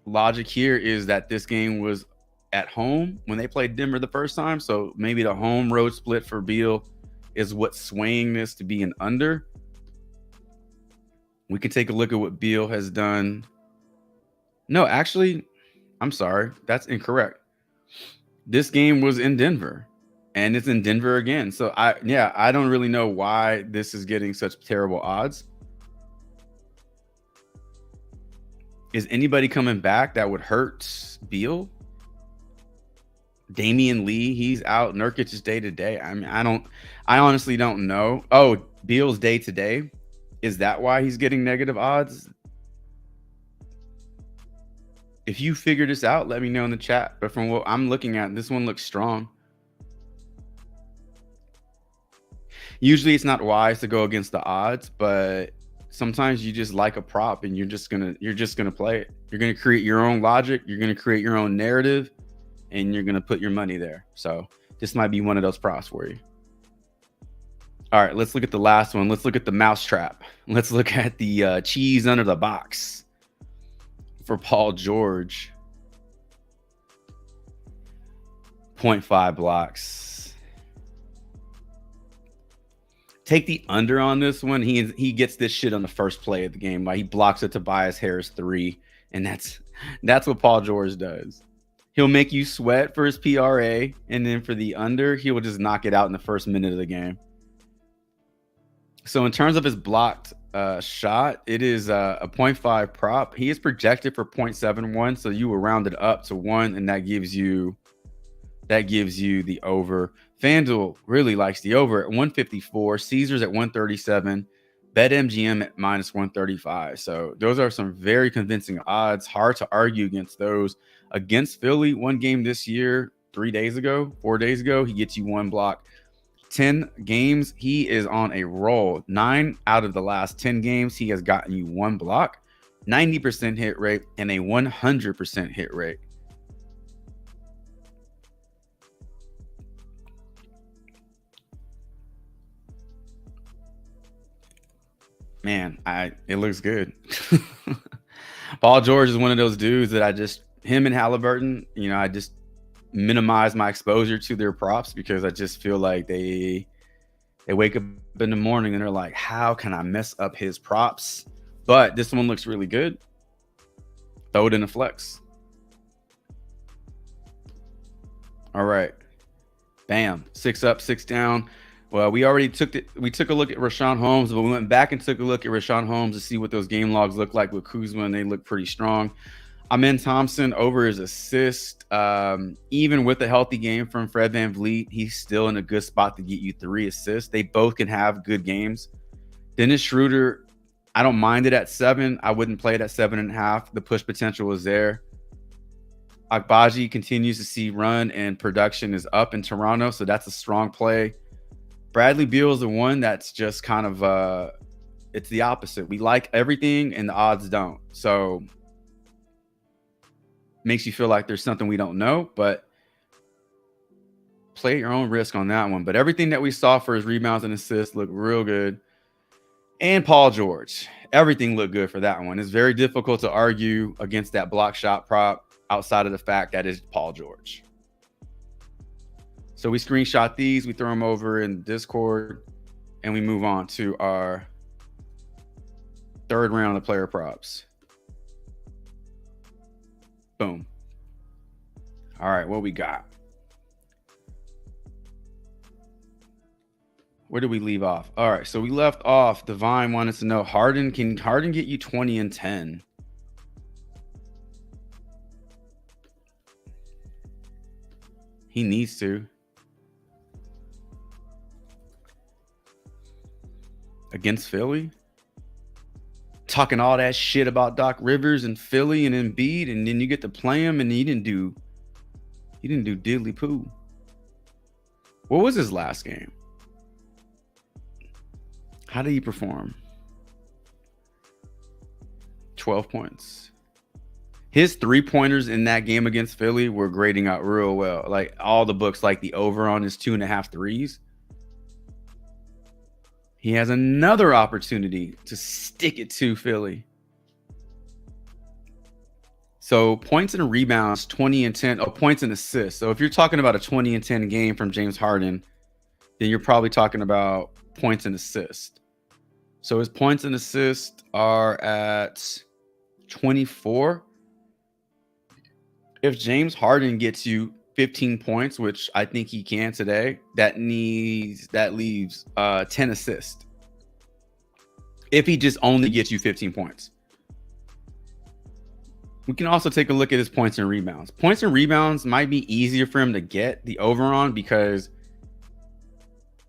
logic here is that this game was at home when they played Denver the first time. So maybe the home road split for Beal is what's swaying this to be an under. We can take a look at what Beal has done. No, actually, I'm sorry. That's incorrect. This game was in Denver, and it's in Denver again. So I don't really know why this is getting such terrible odds. Is anybody coming back that would hurt Beal? Damian Lee, he's out. Nurkic is day to day. I mean, I honestly don't know. Oh, Beal's day to day. Is that why he's getting negative odds? If you figure this out, let me know in the chat. But from what I'm looking at, this one looks strong. Usually it's not wise to go against the odds, but sometimes you just like a prop and you're just gonna play it. You're gonna create your own logic, you're gonna create your own narrative, and you're gonna put your money there. So this might be one of those props for you. All right, let's look at the last one. Let's look at the mousetrap. Let's look at the cheese under the box for Paul George. 0.5 blocks. Take the under on this one. He gets this shit on the first play of the game. Like, he blocks a Tobias Harris 3, and that's what Paul George does. He'll make you sweat for his PRA, and then for the under, he will just knock it out in the first minute of the game. So in terms of his blocked shot, it is a 0.5 prop. He is projected for 0.71, so you will round it up to 1, and that gives you the over. FanDuel really likes the over at 154, Caesars at 137, BetMGM at -135. So those are some very convincing odds. Hard to argue against those. Against Philly, one game this year, 4 days ago, he gets you 1 block. 10 games, he is on a roll. 9 out of the last 10 games, he has gotten you 1 block, 90% hit rate, and a 100% hit rate. Man, it looks good. Paul George is one of those dudes that him and Halliburton, I just minimize my exposure to their props because I just feel like they wake up in the morning and they're like, how can I mess up his props? But this one looks really good. Throw it in a flex. All right. Bam. 6 up, 6 down. Well, we took a look at Richaun Holmes, but we went back and took a look at Richaun Holmes to see what those game logs look like with Kuzma, and they look pretty strong. Amen Thompson over his assist. Even with a healthy game from Fred VanVleet, he's still in a good spot to get you 3 assists. They both can have good games. Dennis Schroeder, I don't mind it at 7. I wouldn't play it at 7.5. The push potential is there. Agbaji continues to see run and production is up in Toronto, so that's a strong play. Bradley Beal is the one that's just kind of it's the opposite. We like everything and the odds don't. So makes you feel like there's something we don't know, but play your own risk on that one. But everything that we saw for his rebounds and assists looked real good. And Paul George, everything looked good for that one. It's very difficult to argue against that block shot prop outside of the fact that it's Paul George. So we screenshot these, we throw them over in Discord, and we move on to our Third round of player props. Boom. All right, what we got? Where did we leave off? All right, so we left off. Divine wanted to know, Harden, can Harden get you 20 and 10? He needs to. Against Philly? Talking all that shit about Doc Rivers and Philly and Embiid, and then you get to play him and he didn't do diddly poo. What was his last game? How did he perform? 12 points. His 3-pointers in that game against Philly were grading out real well. Like all the books, like the over on his 2.5 threes. He has another opportunity to stick it to Philly. So points and rebounds, 20 and 10. Oh, points and assists. So if you're talking about a 20 and 10 game from James Harden, then you're probably talking about points and assists. So his points and assists are at 24. If James Harden gets you 15 points, which I think he can today, that leaves 10 assists. If he just only gets you 15 points. We can also take a look at his points and rebounds. Points and rebounds might be easier for him to get the over on because,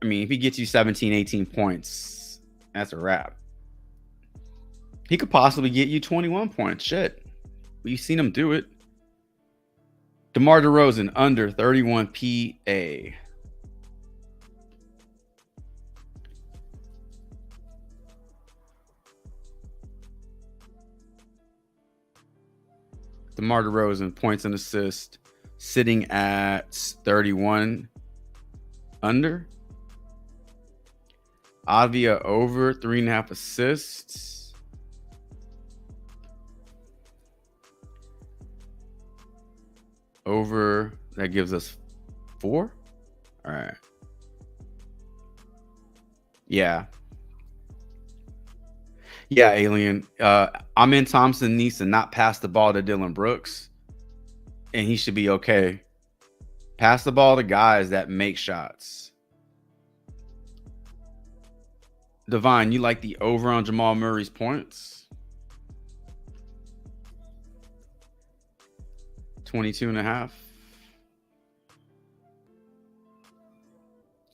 I mean, if he gets you 17, 18 points, that's a wrap. He could possibly get you 21 points. Shit. We've seen him do it. DeMar DeRozan under 31 PA. DeMar DeRozan points and assists sitting at 31 under. Avia over 3.5 assists. Over, that gives us 4. All right. Yeah, Alien. Amen Thompson needs to not pass the ball to Dylan Brooks, and he should be okay. Pass the ball to guys that make shots. Divine, you like the over on Jamal Murray's points? 22.5.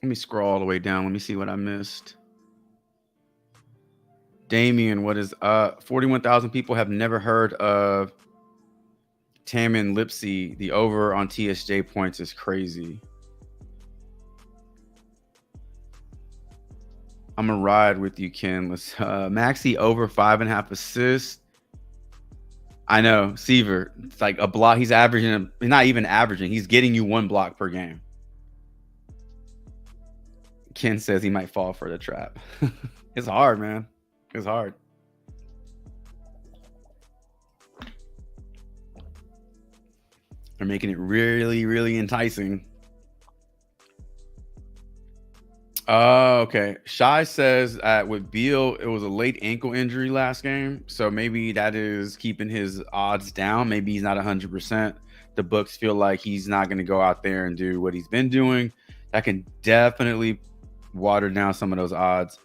Let me scroll all the way down. Let me see what I missed. Damien, what is 41,000 people have never heard of Tamin Lipsy. The over on TSJ points is crazy. I'm gonna ride with you, Ken. Let's Maxey over 5.5 assists. I know, Seaver. It's like a block. He's averaging, not even averaging. He's getting you 1 block per game. Ken says he might fall for the trap. It's hard, man. It's hard. They're making it really, really enticing. Okay. Shy says with Beal, it was a late ankle injury last game. So maybe that is keeping his odds down. Maybe he's not 100%. The books feel like he's not going to go out there and do what he's been doing. That can definitely water down some of those odds.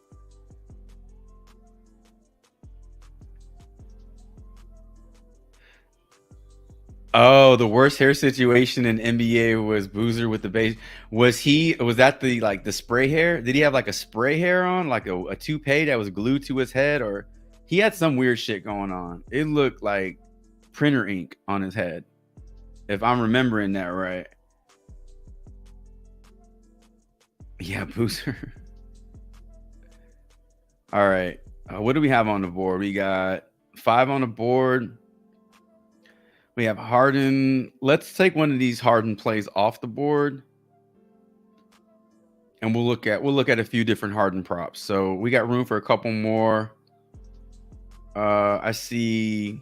Oh, the worst hair situation in NBA was Boozer with the base. Was that the spray hair? Did he have like a spray hair on, like a toupee that was glued to his head, or he had some weird shit going on? It looked like printer ink on his head, if I'm remembering that right. Yeah, Boozer. All right. What do we have on the board? We got 5 on the board. We have Harden. Let's take one of these Harden plays off the board, and we'll look at a few different Harden props. So we got room for a couple more. I see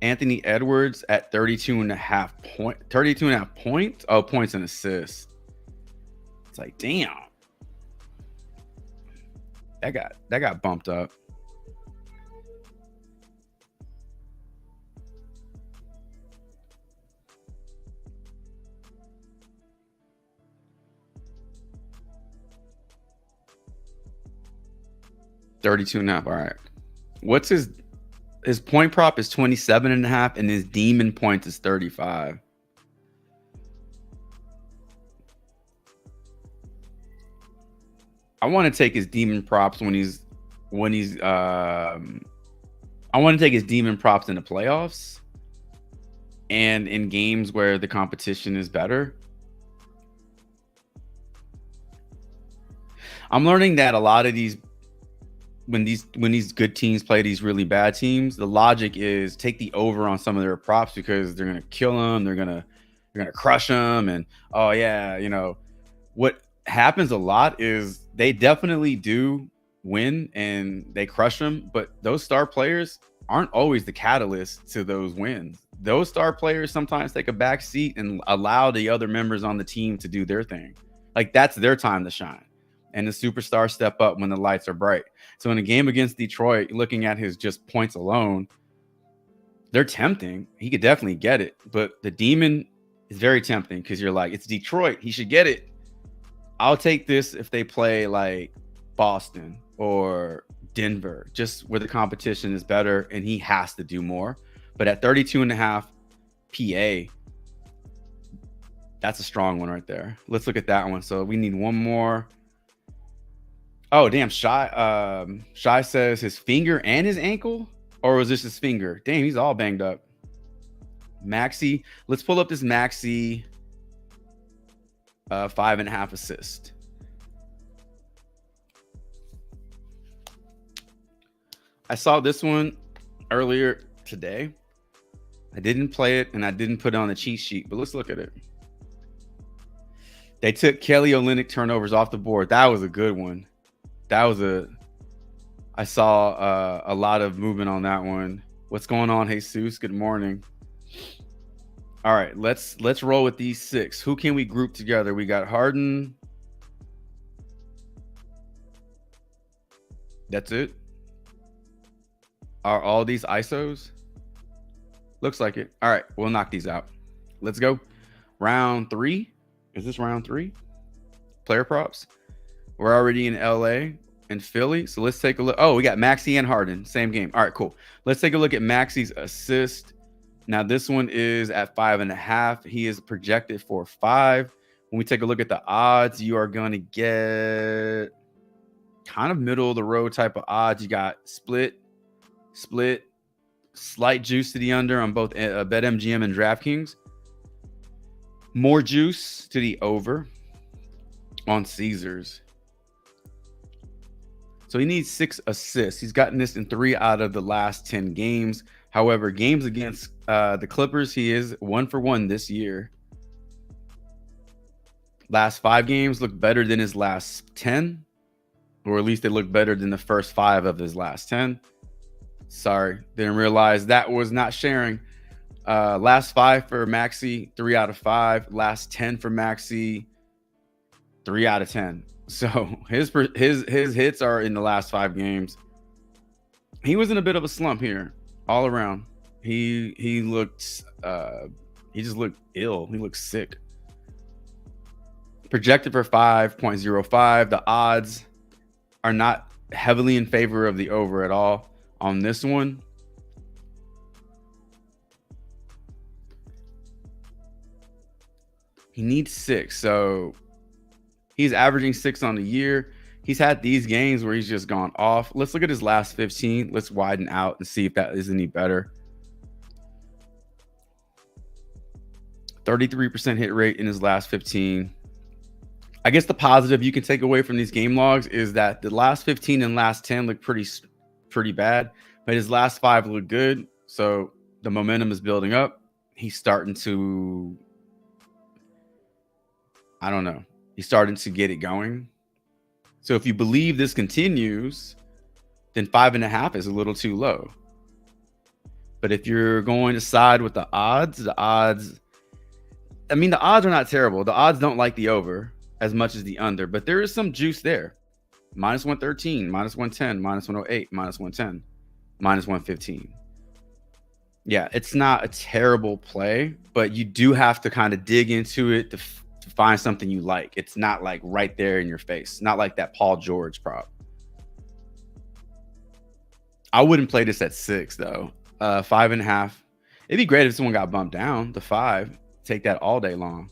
Anthony Edwards at 32.5 points. Oh, points and assists. It's like, damn. That got bumped up. 32.5. All right. What's his point prop is 27.5, and his demon points is 35. I want to take his demon props when he's I want to take his demon props in the playoffs and in games where the competition is better. I'm learning that a lot of these, when these good teams play these really bad teams, the logic is take the over on some of their props because they're gonna kill them, they're gonna crush them, and oh yeah, you know what happens a lot is they definitely do win and they crush them, but those star players aren't always the catalyst to those wins. Those star players sometimes take a back seat and allow the other members on the team to do their thing. Like that's their time to shine. And the superstars step up when the lights are bright. So in a game against Detroit, looking at his just points alone, they're tempting. He could definitely get it. But the demon is very tempting because you're like, it's Detroit. He should get it. I'll take this if they play like Boston or Denver, just where the competition is better and he has to do more. But at 32.5 PA, that's a strong one right there. Let's look at that one. So we need one more. Oh, damn. Shy says his finger and his ankle, or was this his finger? Damn, he's all banged up. Maxi. Let's pull up this Maxi 5.5 assist. I saw this one earlier today. I didn't play it and I didn't put it on the cheat sheet, but let's look at it. They took Kelly Olynyk turnovers off the board. That was a good one. I saw a lot of movement on that one. What's going on, Jesus? Good morning. All right, let's roll with these 6. Who can we group together? We got Harden. That's it. Are all these ISOs? Looks like it. All right, we'll knock these out. Let's go. Round 3. Is this round 3? Player props. We're already in LA and Philly. So let's take a look. Oh, we got Maxi and Harden. Same game. All right, cool. Let's take a look at Maxi's assist. Now, this one is at 5.5. He is projected for 5. When we take a look at the odds, you are going to get kind of middle of the road type of odds. You got split, slight juice to the under on both BetMGM and DraftKings. More juice to the over on Caesars. So he needs 6 assists. He's gotten this in 3 out of the last 10 games. However, games against the Clippers, he is 1 for 1 this year. Last 5 games look better than his last 10, or at least they look better than the first 5 of his last 10. Sorry, didn't realize that was not sharing. Last 5 for Maxi, 3 out of 5. Last 10 for Maxi, 3 out of 10. So his hits are in the last 5 games. He was in a bit of a slump here, all around. He looked he just looked ill. He looked sick. Projected for 5.05. The odds are not heavily in favor of the over at all on this one. He needs 6. So he's averaging 6 on the year. He's had these games where he's just gone off. Let's look at his last 15. Let's widen out and see if that is any better. 33% hit rate in his last 15. I guess the positive you can take away from these game logs is that the last 15 and last 10 look pretty bad, but his last 5 look good. So the momentum is building up. He's starting to, I don't know. He's starting to get it going. So if you believe this continues, then 5.5 is a little too low. But if you're going to side with the odds, I mean, the odds are not terrible. The odds don't like the over as much as the under, but there is some juice there. Minus 113, minus 110, minus 108, minus 110, minus 115. Yeah, it's not a terrible play, but you do have to kind of dig into it to find something you like. It's not like right there in your face. Not like that Paul George prop. I wouldn't play this at 6 though. 5.5. It'd be great if someone got bumped down to 5. Take that all day long.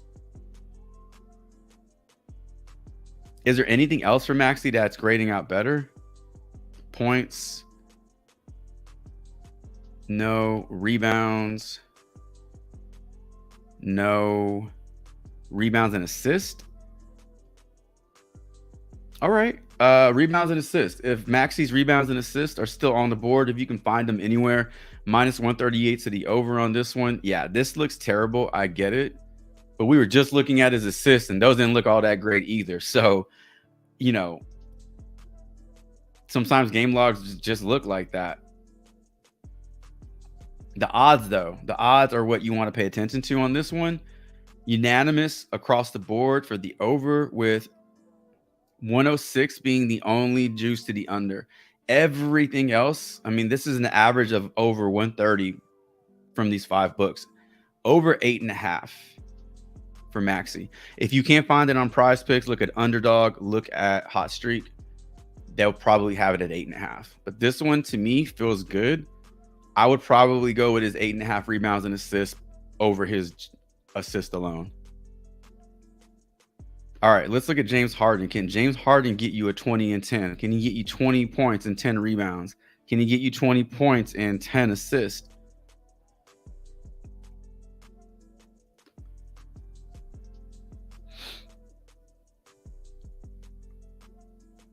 Is there anything else for Maxey that's grading out better? Points. No. Rebounds. No. Rebounds and assist. All right. Rebounds and assists. If Maxey's rebounds and assists are still on the board, if you can find them anywhere, -138 to the over on this one. Yeah, this looks terrible. I get it. But we were just looking at his assists, and those didn't look all that great either. So, you know, sometimes game logs just look like that. The odds, though, the odds are what you want to pay attention to on this one. Unanimous across the board for the over, with 106 being the only juice to the under. Everything else, I mean, this is an average of over 130 from these 5 books. Over 8.5 for Maxey. If you can't find it on PrizePicks, look at Underdog, look at HOTSTREAK. They'll probably have it at 8.5. But this one, to me, feels good. I would probably go with his 8.5 rebounds and assists over his assist alone. All right, let's look at James Harden. Can James Harden get you a 20 and 10? Can he get you 20 points and 10 rebounds? Can he get you 20 points and 10 assists?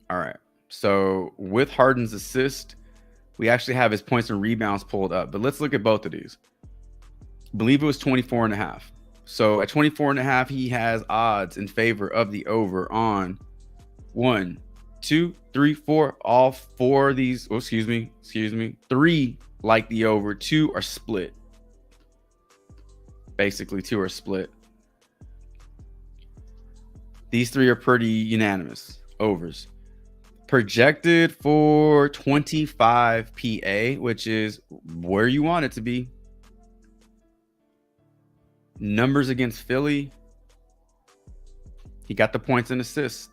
All right, so with Harden's assist, we actually have his points and rebounds pulled up, but let's look at both of these. I believe it was 24.5. So at 24.5, he has odds in favor of the over on 1, 2, 3, 4. All 4 of these, oh, excuse me, 3 like the over, 2 are split. Basically, 2 are split. These 3 are pretty unanimous overs. Projected for 25 PA, which is where you want it to be. Numbers against Philly. He got the points and assists.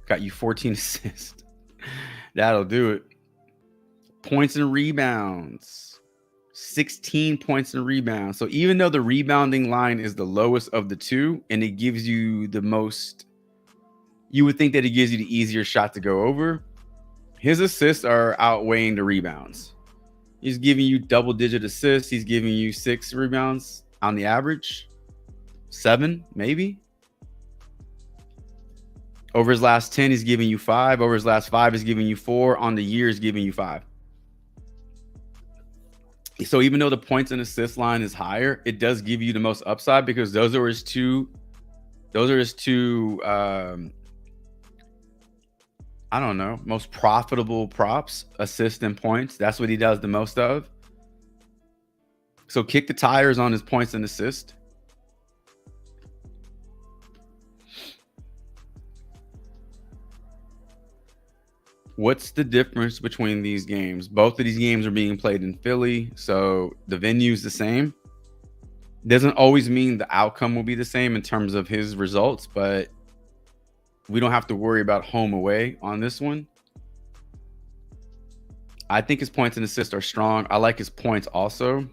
Got you 14 assists. That'll do it. Points and rebounds. 16 points and rebounds. So even though the rebounding line is the lowest of the 2 and it gives you the most, you would think that it gives you the easier shot to go over. His assists are outweighing the rebounds. He's giving you double-digit assists. He's giving you 6 rebounds on the average. 7, maybe. Over his last 10, he's giving you 5. Over his last 5, he's giving you 4. On the year, he's giving you 5. So even though the points and assist line is higher, it does give you the most upside because those are his two I don't know, most profitable props, assist and points. That's what he does the most of. So kick the tires on his points and assist. What's the difference between these games? Both of these games are being played in Philly, so the venue's the same. Doesn't always mean the outcome will be the same in terms of his results, but we don't have to worry about home away on this one. I think his points and assists are strong. I like his points also.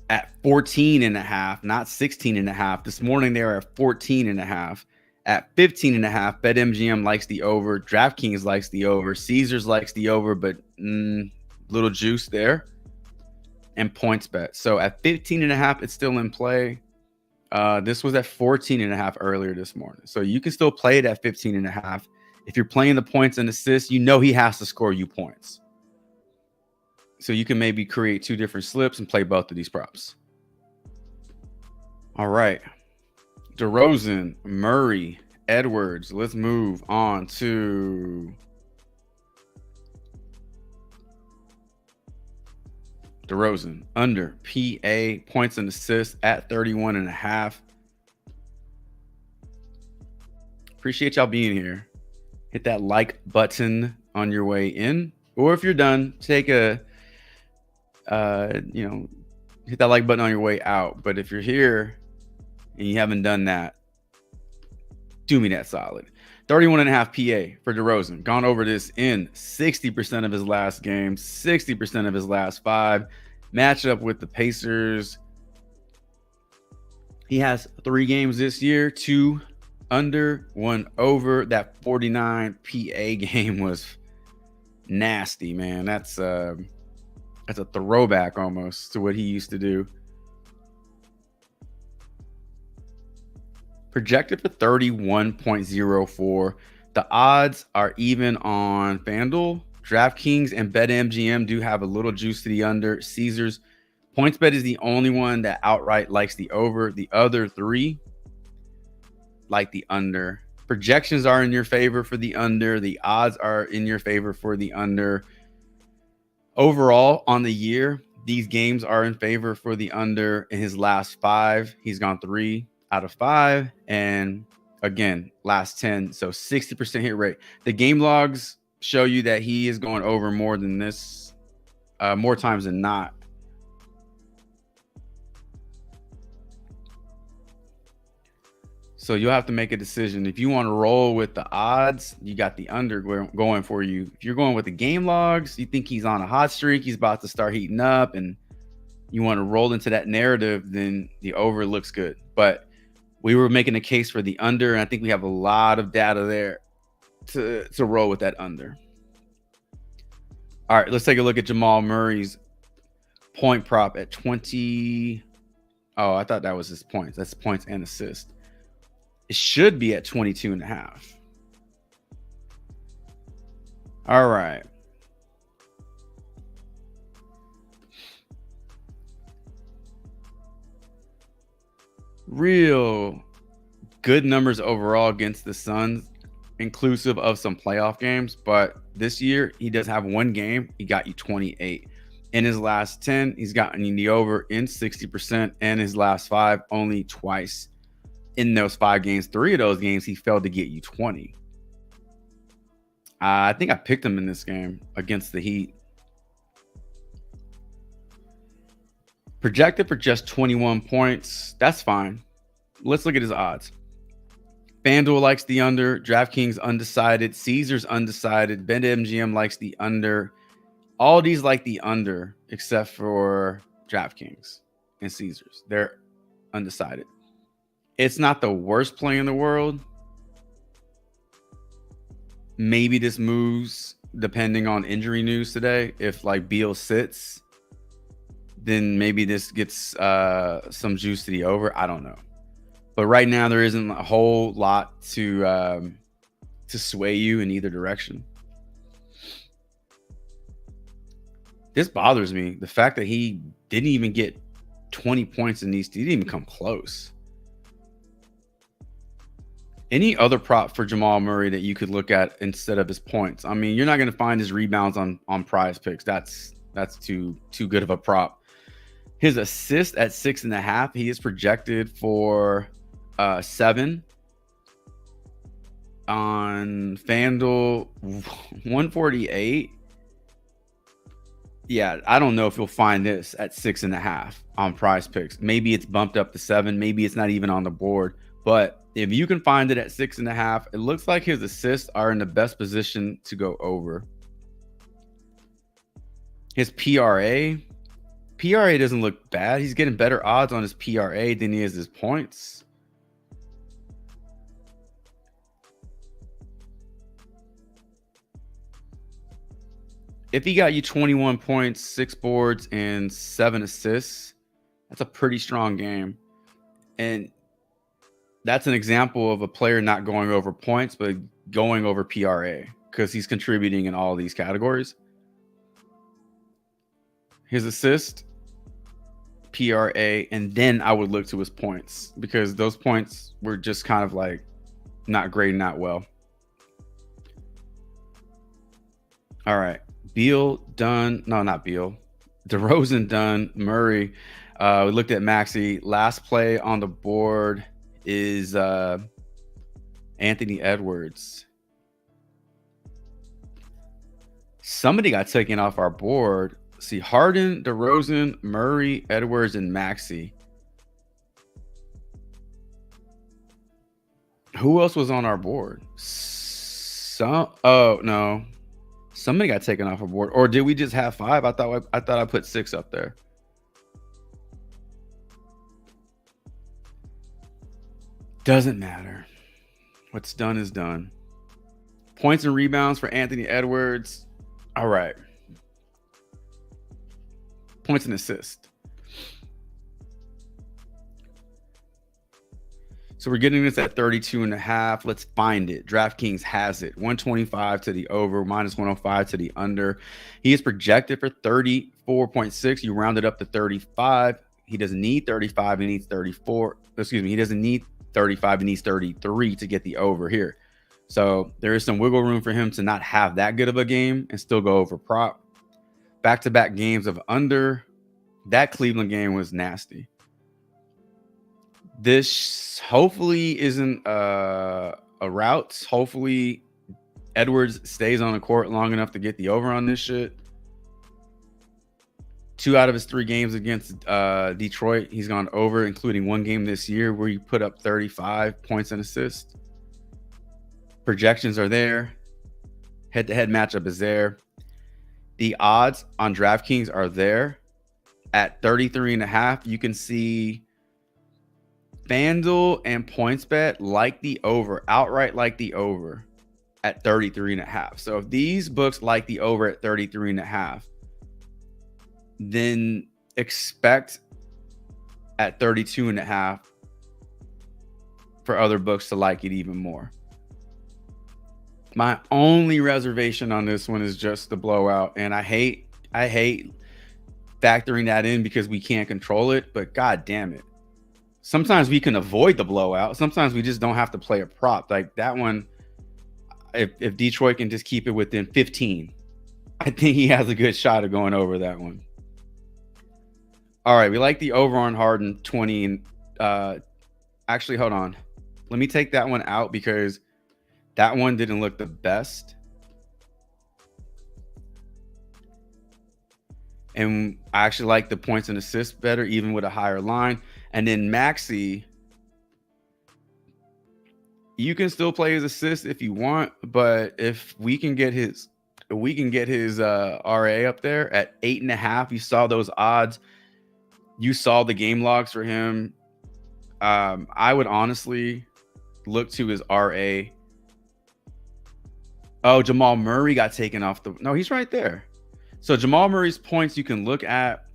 At 14.5, not 16.5. This morning they were at 14.5. At 15.5, BetMGM likes the over. DraftKings likes the over. Caesars likes the over, but little juice there. And PointsBet. So at 15.5, it's still in play. This was at 14.5 earlier this morning. So you can still play it at 15.5. If you're playing the points and assists, you know he has to score you points. So you can maybe create 2 different slips and play both of these props. All right. DeRozan, Murray, Edwards. Let's move on to DeRozan. Under PA, points and assists at 31.5. Appreciate y'all being here. Hit that like button on your way in. Or if you're done, take a, hit that like button on your way out. But if you're here and you haven't done that, do me that solid. 31.5 PA for DeRozan. Gone over this in 60% of his last games, 60% of his last 5. Matchup with the Pacers. He has 3 games this year, 2 under, 1 over. That 49 PA game was nasty, man. That's a throwback almost to what he used to do. Projected for 31.04. The odds are even on FanDuel. DraftKings and BetMGM do have a little juice to the under. Caesars PointsBet is the only one that outright likes the over. The other 3 like the under. Projections are in your favor for the under. The odds are in your favor for the under. Overall, on the year, these games are in favor for the under. In his last 5, he's gone 3 out of 5, and again, last 10, so 60% hit rate. The game logs show you that he is going over more than this, more times than not. So you'll have to make a decision. If you want to roll with the odds, you got the under going for you. If you're going with the game logs, you think he's on a hot streak, he's about to start heating up, and you want to roll into that narrative, then the over looks good. But we were making a case for the under, and I think we have a lot of data there to roll with that under. All right, let's take a look at Jamal Murray's point prop at 20. Oh, I thought that was his points. That's points and assists. It should be at 22.5. All right. Real good numbers overall against the Suns, inclusive of some playoff games. But this year, he does have 1 game. He got you 28. In his last 10, he's gotten you the over in 60%. And his last 5, only twice. In those 5 games, 3 of those games, he failed to get you 20. I think I picked him in this game against the Heat. Projected for just 21 points. That's fine. Let's look at his odds. FanDuel likes the under. DraftKings undecided. Caesars undecided. BetMGM likes the under. All these like the under except for DraftKings and Caesars. They're undecided. It's not the worst play in the world. Maybe this moves depending on injury news today. If like Beal sits, then maybe this gets some juice to the over. I don't know. But right now there isn't a whole lot to sway you in either direction. This bothers me. The fact that he didn't even get 20 points in these. He didn't even come close. Any other prop for Jamal Murray that you could look at instead of his points? I mean, you're not going to find his rebounds on PrizePicks. That's too good of a prop. His assist at 6.5, he is projected for 7 on FanDuel. 148. Yeah, I don't know if you'll find this at 6.5 on PrizePicks. Maybe it's bumped up to 7. Maybe it's not even on the board. But if you can find it at 6.5, it looks like his assists are in the best position to go over. His PRA doesn't look bad. He's getting better odds on his PRA than he is his points. If he got you 21 points, 6 boards, and 7 assists, that's a pretty strong game. And that's an example of a player not going over points, but going over PRA because he's contributing in all these categories. His assist, PRA, and then I would look to his points because those points were just kind of like not great, not well. All right. Beal done. No, not Beal. DeRozan done. Murray. We looked at Maxey. Last play on the board is Anthony Edwards. Somebody got taken off our board. See, Harden, DeRozan, Murray, Edwards, and Maxey. Who else was on our board? Oh no, somebody got taken off a board, or did we just have 5? I thought I put 6 up there. Doesn't matter. What's done is done. Points and rebounds for Anthony Edwards. All right. Points and assists. So we're getting this at 32.5. Let's find it. DraftKings has it. 125 to the over, minus 105 to the under. He is projected for 34.6. You round it up to 35. He doesn't need 35. He needs 34. Excuse me. He doesn't need 35. He needs 33 to get the over here. So there is some wiggle room for him to not have that good of a game and still go over prop. Back-to-back games of under. That Cleveland game was nasty. This hopefully isn't a rout. Hopefully Edwards stays on the court long enough to get the over on this shit. 2 out of his 3 games against Detroit, he's gone over, including 1 game this year where he put up 35 points and assists. Projections are there. Head-to-head matchup is there. The odds on DraftKings are there. At 33.5, you can see FanDuel and PointsBet like the over, outright like the over at 33.5. So if these books like the over at 33.5, then expect at 32.5 for other books to like it even more. My only reservation on this one is just the blowout, and I hate factoring that in because we can't control it, but god damn it. Sometimes we can avoid the blowout. Sometimes we just don't have to play a prop. Like that one, if Detroit can just keep it within 15, I think he has a good shot of going over that one. All right, we like the over on Harden 20. And actually, hold on. Let me take that one out because that one didn't look the best. And I actually like the points and assists better, even with a higher line. And then Maxey, you can still play his assist if you want, but if we can get his RA up there at 8.5, you saw those odds. You saw the game logs for him. I would honestly look to his RA. Oh, Jamal Murray got taken off the. No, he's right there. So Jamal Murray's points you can look at.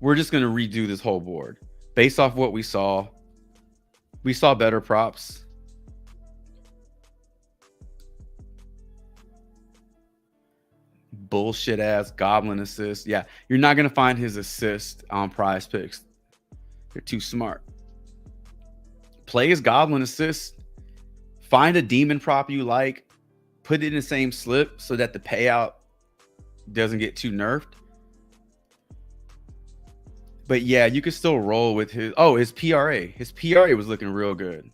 We're just going to redo this whole board based off what we saw. We saw better props. Bullshit ass Goblin assist. Yeah, you're not going to find his assist on PrizePicks. They're too smart. Play his Goblin assist. Find a demon prop you like. Put it in the same slip so that the payout doesn't get too nerfed. But yeah, you can still roll with his PRA. His PRA was looking real good.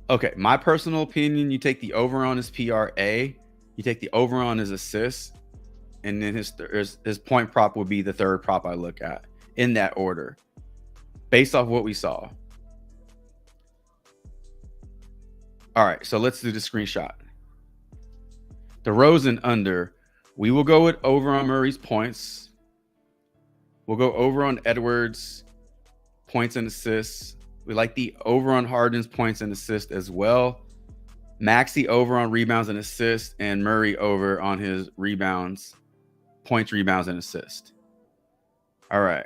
Okay, my personal opinion, you take the over on his PRA, you take the over on his assists, and then his point prop would be the third prop I look at in that order, based off what we saw. All right, so let's do the screenshot. The DeRozan under. We will go with over on Murray's points. We'll go over on Edwards' points and assists. We like the over on Harden's points and assists as well. Maxey over on rebounds and assists, and Murray over on his rebounds, points, rebounds, and assists. All right.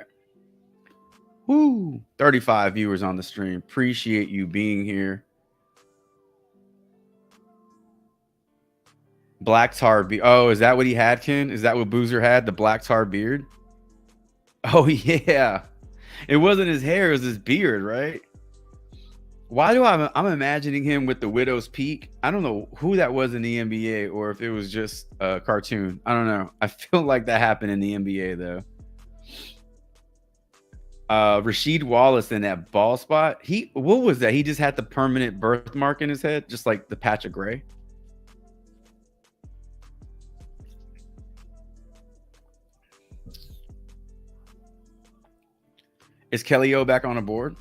Woo! 35 viewers on the stream. Appreciate you being here. Black tar beard. Oh, is that what he had, Ken? Is that what Boozer had? The black tar beard? Oh, yeah. It wasn't his hair. It was his beard, right? Why do I'm imagining him with the widow's peak? I don't know who that was in the NBA or if it was just a cartoon. I don't know. I feel like that happened in the NBA, though. Rasheed Wallace in that ball spot. What was that? He just had the permanent birthmark in his head, just like the patch of gray. Is Kelly O back on the board?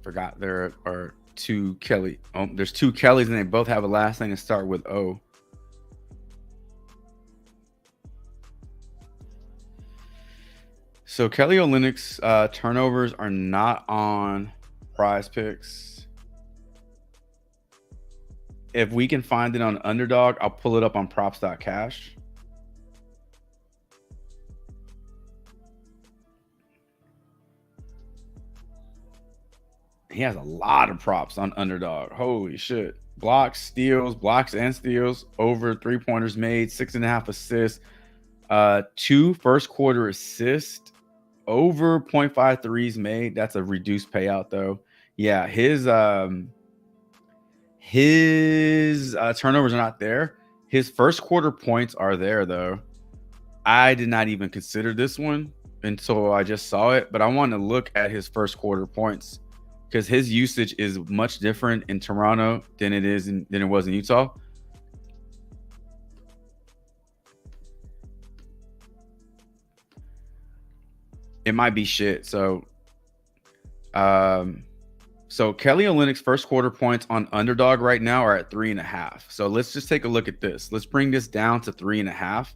Forgot there are two Kelly. Oh, there's two Kellys and they both have a last name that start with O. So Kelly Olynyk's turnovers are not on PrizePicks. If we can find it on Underdog, I'll pull it up on props.cash. He has a lot of props on Underdog. Holy shit. Blocks and steals, over 3-pointers made, 6.5 assists, 2 first quarter assists, over 0.5 threes made. That's a reduced payout though. Yeah, his turnovers are not there. His first quarter points are there though. I did not even consider this one until I just saw it, but I want to look at his first quarter points because his usage is much different in Toronto than it was in Utah. It might be shit. So Kelly Olynyk's first quarter points on Underdog right now are at 3.5. So let's just take a look at this. Let's bring this down to 3.5.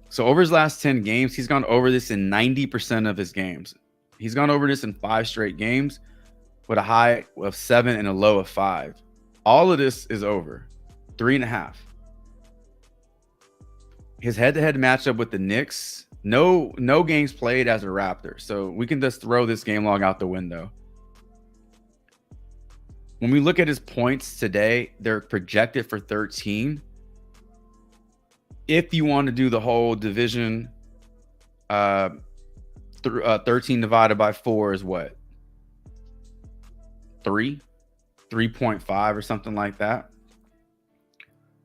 So over his last 10 games, he's gone over this in 90% of his games. He's gone over this in 5 straight games with a high of 7 and a low of 5. All of this is over 3.5. His head-to-head matchup with the Knicks, no games played as a Raptor. So we can just throw this game log out the window. When we look at his points today, they're projected for 13. If you want to do the whole division, 13 divided by 4 is what? 3.5 or something like that.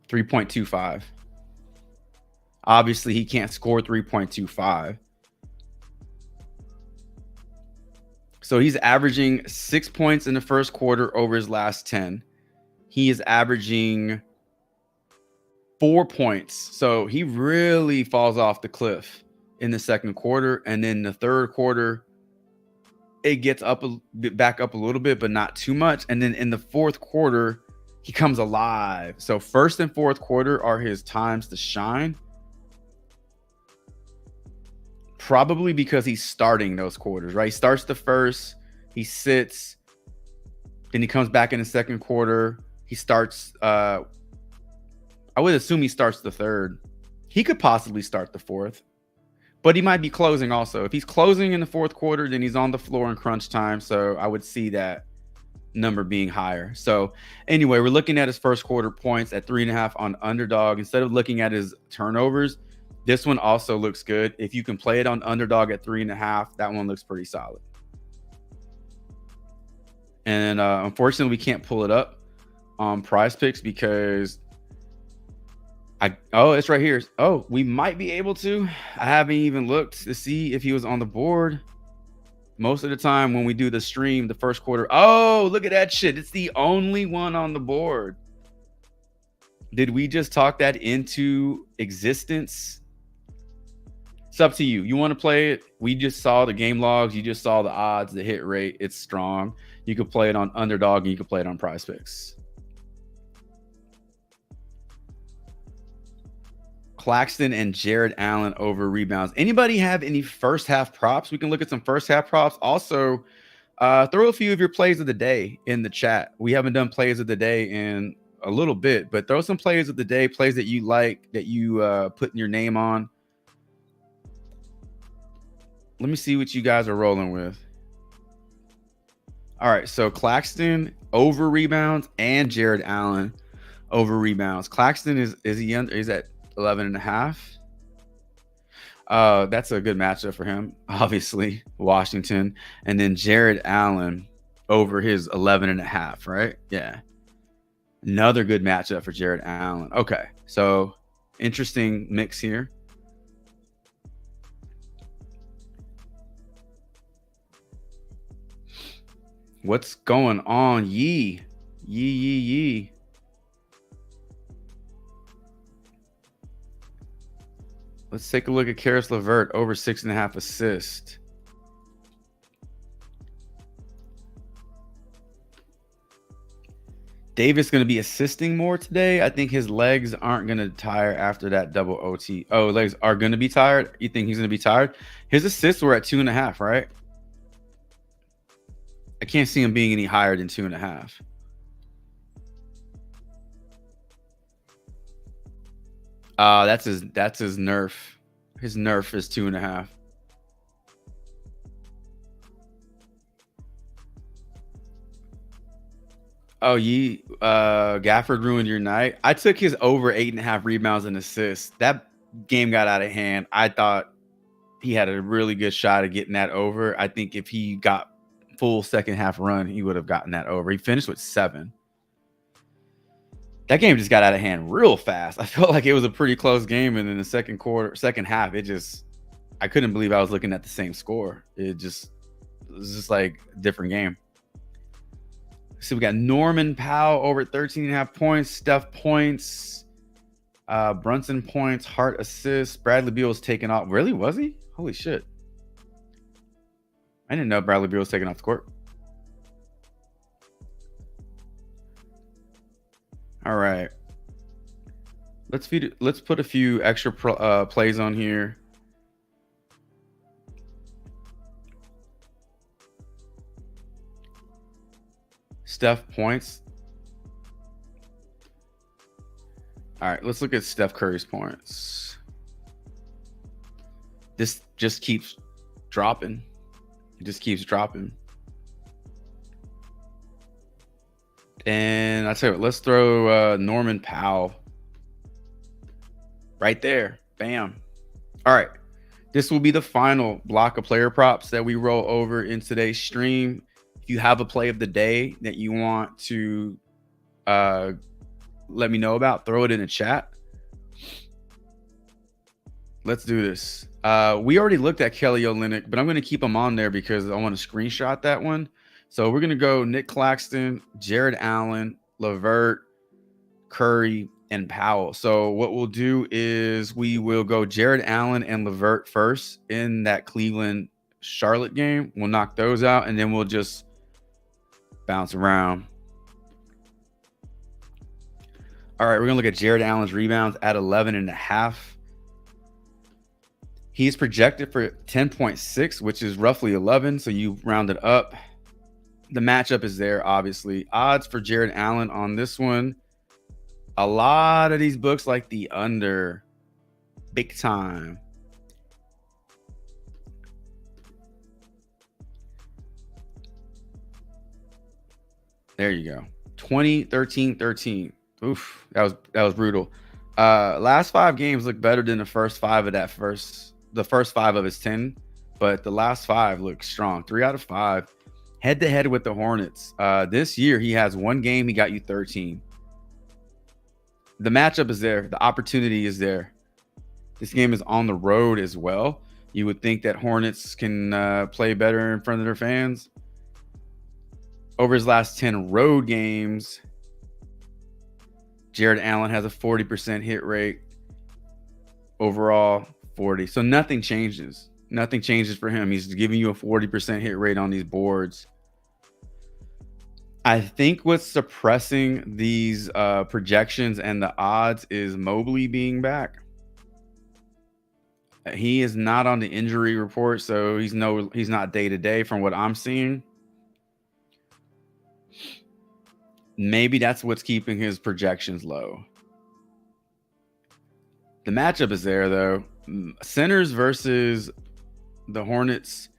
3.25. Obviously, he can't score 3.25. So he's averaging 6 points in the first quarter over his last 10. He is averaging 4 points. So he really falls off the cliff in the second quarter. And then the third quarter, it gets back up a little bit, but not too much. And then in the fourth quarter, he comes alive. So first and fourth quarter are his times to shine. Probably because he's starting those quarters, right? He starts the first, he sits, then he comes back in the second quarter. He starts, I would assume he starts the third. He could possibly start the fourth, but he might be closing also. If he's closing in the fourth quarter, then he's on the floor in crunch time. So I would see that number being higher. So anyway, we're looking at his first quarter points at 3.5 on Underdog. Instead of looking at his turnovers, this one also looks good. If you can play it on Underdog at 3.5, that one looks pretty solid. And unfortunately, we can't pull it up on PrizePicks because it's right here. Oh, we might be able to. I haven't even looked to see if he was on the board. Most of the time when we do the stream, the first quarter. Oh, look at that shit. It's the only one on the board. Did we just talk that into existence? It's up to you. You want to play it? We just saw the game logs. You just saw the odds, the hit rate. It's strong. You could play it on Underdog and you could play it on PrizePicks. Claxton and Jared Allen over rebounds. Anybody have any first half props? We can look at some first half props. Also, throw a few of your plays of the day in the chat. We haven't done plays of the day in a little bit, but throw some plays of the day, plays that you like, that you putting your name on. Let me see what you guys are rolling with. All right, so Claxton over rebounds and Jared Allen over rebounds. Claxton is he under? He's at 11.5. That's a good matchup for him. Obviously, Washington, and then Jared Allen over his 11.5. Right? Yeah, another good matchup for Jared Allen. Okay, so interesting mix here. What's going on? Yee. Let's take a look at Karis LeVert over 6.5 assists. Davis going to be assisting more today. I think his legs aren't going to tire after that double OT. Oh, legs are going to be tired. You think he's going to be tired? His assists were at 2.5, right? I can't see him being any higher than 2.5. That's his nerf. His nerf is 2.5. Oh, Gafford ruined your night. I took his over 8.5 rebounds and assists. That game got out of hand. I thought he had a really good shot at getting that over. I think if he got full second half run, he would have gotten that over. He finished with 7. That game just got out of hand real fast. I felt like it was a pretty close game, and in the second half, I couldn't believe I was looking at the same score. It was just like a different game. So we got Norman Powell over 13.5 points, Steph points, Brunson points, Hart assists. Bradley Beal was taken off. Really? Was he? Holy shit. I didn't know Bradley Beal was taken off the court. All right. Let's put a few extra plays on here. Steph points. All right, let's look at Steph Curry's points. This just keeps dropping. It just keeps dropping. And I tell you what, let's throw Norman Powell right there. Bam. All right. This will be the final block of player props that we roll over in today's stream. If you have a play of the day that you want to let me know about, throw it in the chat. Let's do this. We already looked at Kelly Olynyk, but I'm going to keep him on there because I want to screenshot that one. So we're going to go Nick Claxton, Jared Allen, LeVert, Curry, and Powell. So what we'll do is we will go Jared Allen and LeVert first in that Cleveland-Charlotte game. We'll knock those out, and then we'll just bounce around. All right, we're going to look at Jared Allen's rebounds at 11.5. He's projected for 10.6, which is roughly 11, so you round it up. The matchup is there, obviously. Odds for Jared Allen on this one. A lot of these books like the under big time. There you go. 20, 13, 13. Oof, that was brutal. Last 5 games look better than the first 5 of the first 5 of his 10, but the last 5 look strong. 3 out of 5. Head to head with the Hornets. This year he has 1 game, he got you 13. The matchup is there. The opportunity is there. This game is on the road as well. You would think that Hornets can play better in front of their fans. Over his last 10 road games, Jared Allen has a 40% hit rate. Overall, 40. So nothing changes. Nothing changes for him. He's giving you a 40% hit rate on these boards. I think what's suppressing these projections and the odds is Mobley being back. He is not on the injury report, so he's not day to day from what I'm seeing. Maybe that's what's keeping his projections low. The matchup is there, though. Centers versus the Hornets.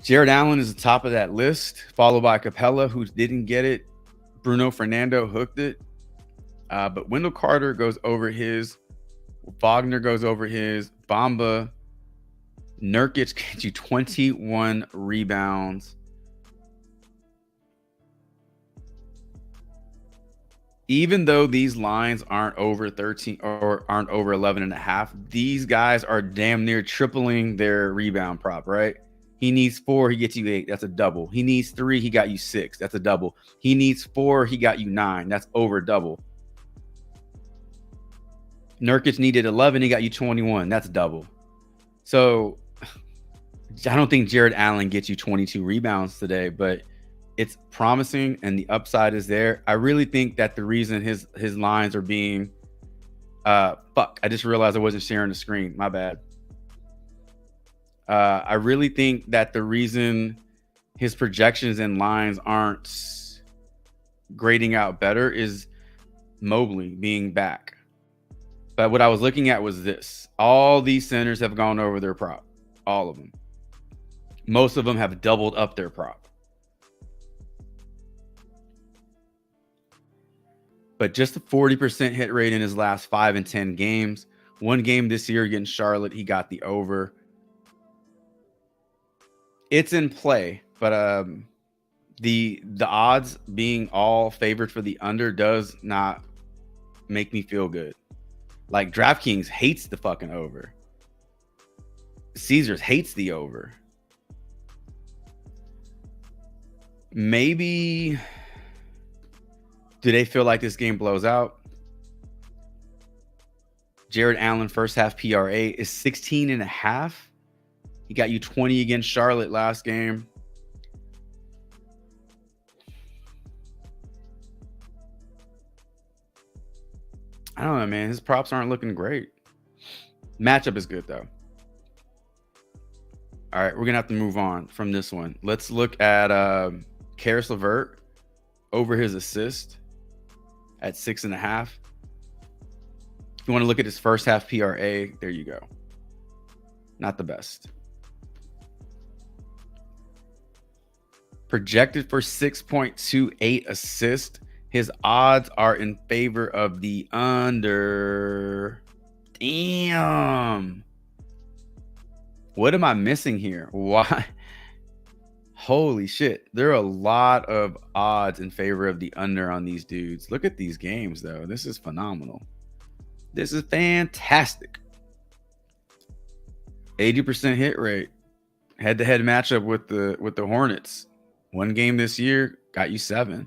Jared Allen is the top of that list, followed by Capella, who didn't get it. Bruno Fernando hooked it. But Wendell Carter goes over his. Wagner goes over his. Bamba. Nurkic gets you 21 rebounds. Even though these lines aren't over 13 or aren't over 11.5, these guys are damn near tripling their rebound prop, right? He needs 4, he gets you 8. That's a double. He needs 3, he got you 6. That's a double. He needs 4, he got you 9. That's over double. Nurkic needed 11, he got you 21. That's double. So I don't think Jared Allen gets you 22 rebounds today, but It's promising and the upside is there. I really think that the reason his lines are being fuck, I just realized I wasn't sharing the screen. My bad. I really think that the reason his projections and lines aren't grading out better is Mobley being back. But what I was looking at was this. All these centers have gone over their prop. All of them. Most of them have doubled up their prop. But just a 40% hit rate in his last 5 and 10 games. One game this year against Charlotte, he got the over. It's in play, but the odds being all favored for the under does not make me feel good. Like DraftKings hates the fucking over. Caesars hates the over. Maybe do they feel like this game blows out? Jared Allen first half PRA is 16.5. He got you 20 against Charlotte last game. I don't know, man. His props aren't looking great. Matchup is good, though. All right, we're going to have to move on from this one. Let's look at Karis LeVert over his assist at 6.5. If you want to look at his first half PRA, there you go. Not the best. Projected for 6.28 assists. His odds are in favor of the under. Damn. What am I missing here? Why? Holy shit. There are a lot of odds in favor of the under on these dudes. Look at these games, though. This is phenomenal. This is fantastic. 80% hit rate. Head-to-head matchup with the Hornets. One game this year got you 7.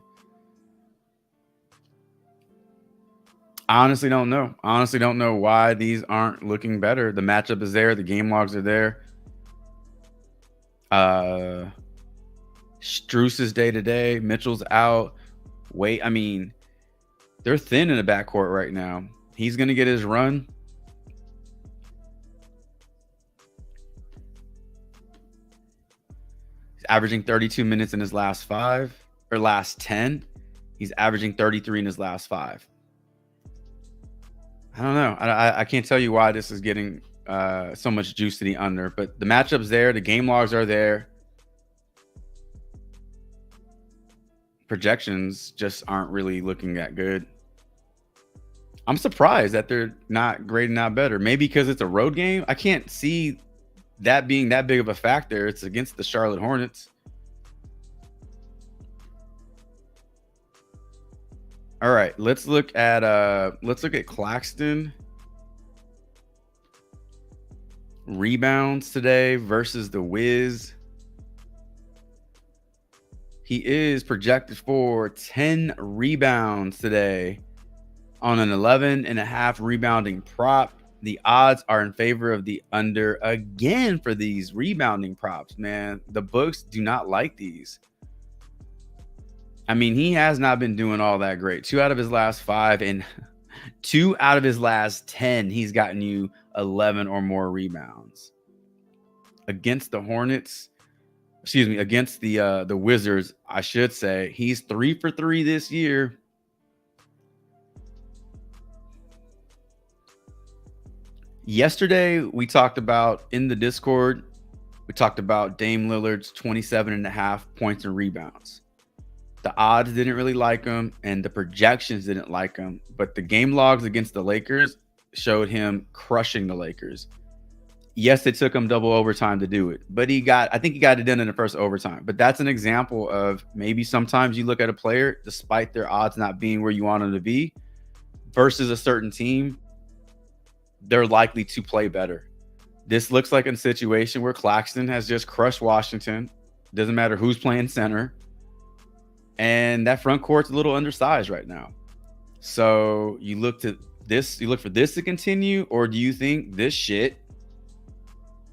I honestly don't know. Honestly don't know why these aren't looking better. The matchup is there. The game logs are there. Strus is day-to-day. Mitchell's out. Wait, I mean, they're thin in the backcourt right now. He's going to get his run. He's averaging 32 minutes in his last 5 or last 10. He's averaging 33 in his last 5. I don't know. I can't tell you why this is getting so much juice to the under, but the matchup's there. The game logs are there. Projections just aren't really looking that good. I'm surprised that they're not grading out better. Maybe because it's a road game. I can't see that being that big of a factor. It's against the Charlotte Hornets. All right, let's look at Claxton rebounds today versus the Wiz. He is projected for 10 rebounds today on an 11.5 rebounding prop. The odds are in favor of the under again for these rebounding props, man. The books do not like these. I mean, he has not been doing all that great. 2 out of his last 5 and 2 out of his last 10, he's gotten you 11 or more rebounds. Against the Hornets, against the Wizards, I should say, he's 3 for 3 this year. Yesterday, we talked about in the Discord, we talked about Dame Lillard's 27.5 points and rebounds. The odds didn't really like him, and the projections didn't like him. But the game logs against the Lakers showed him crushing the Lakers. Yes, it took him double overtime to do it, but I think he got it done in the first overtime. But that's an example of maybe sometimes you look at a player, despite their odds not being where you want them to be, versus a certain team, they're likely to play better. This looks like a situation where Claxton has just crushed Washington. Doesn't matter who's playing center. And that front court's a little undersized right now. So you look for this to continue, or do you think this shit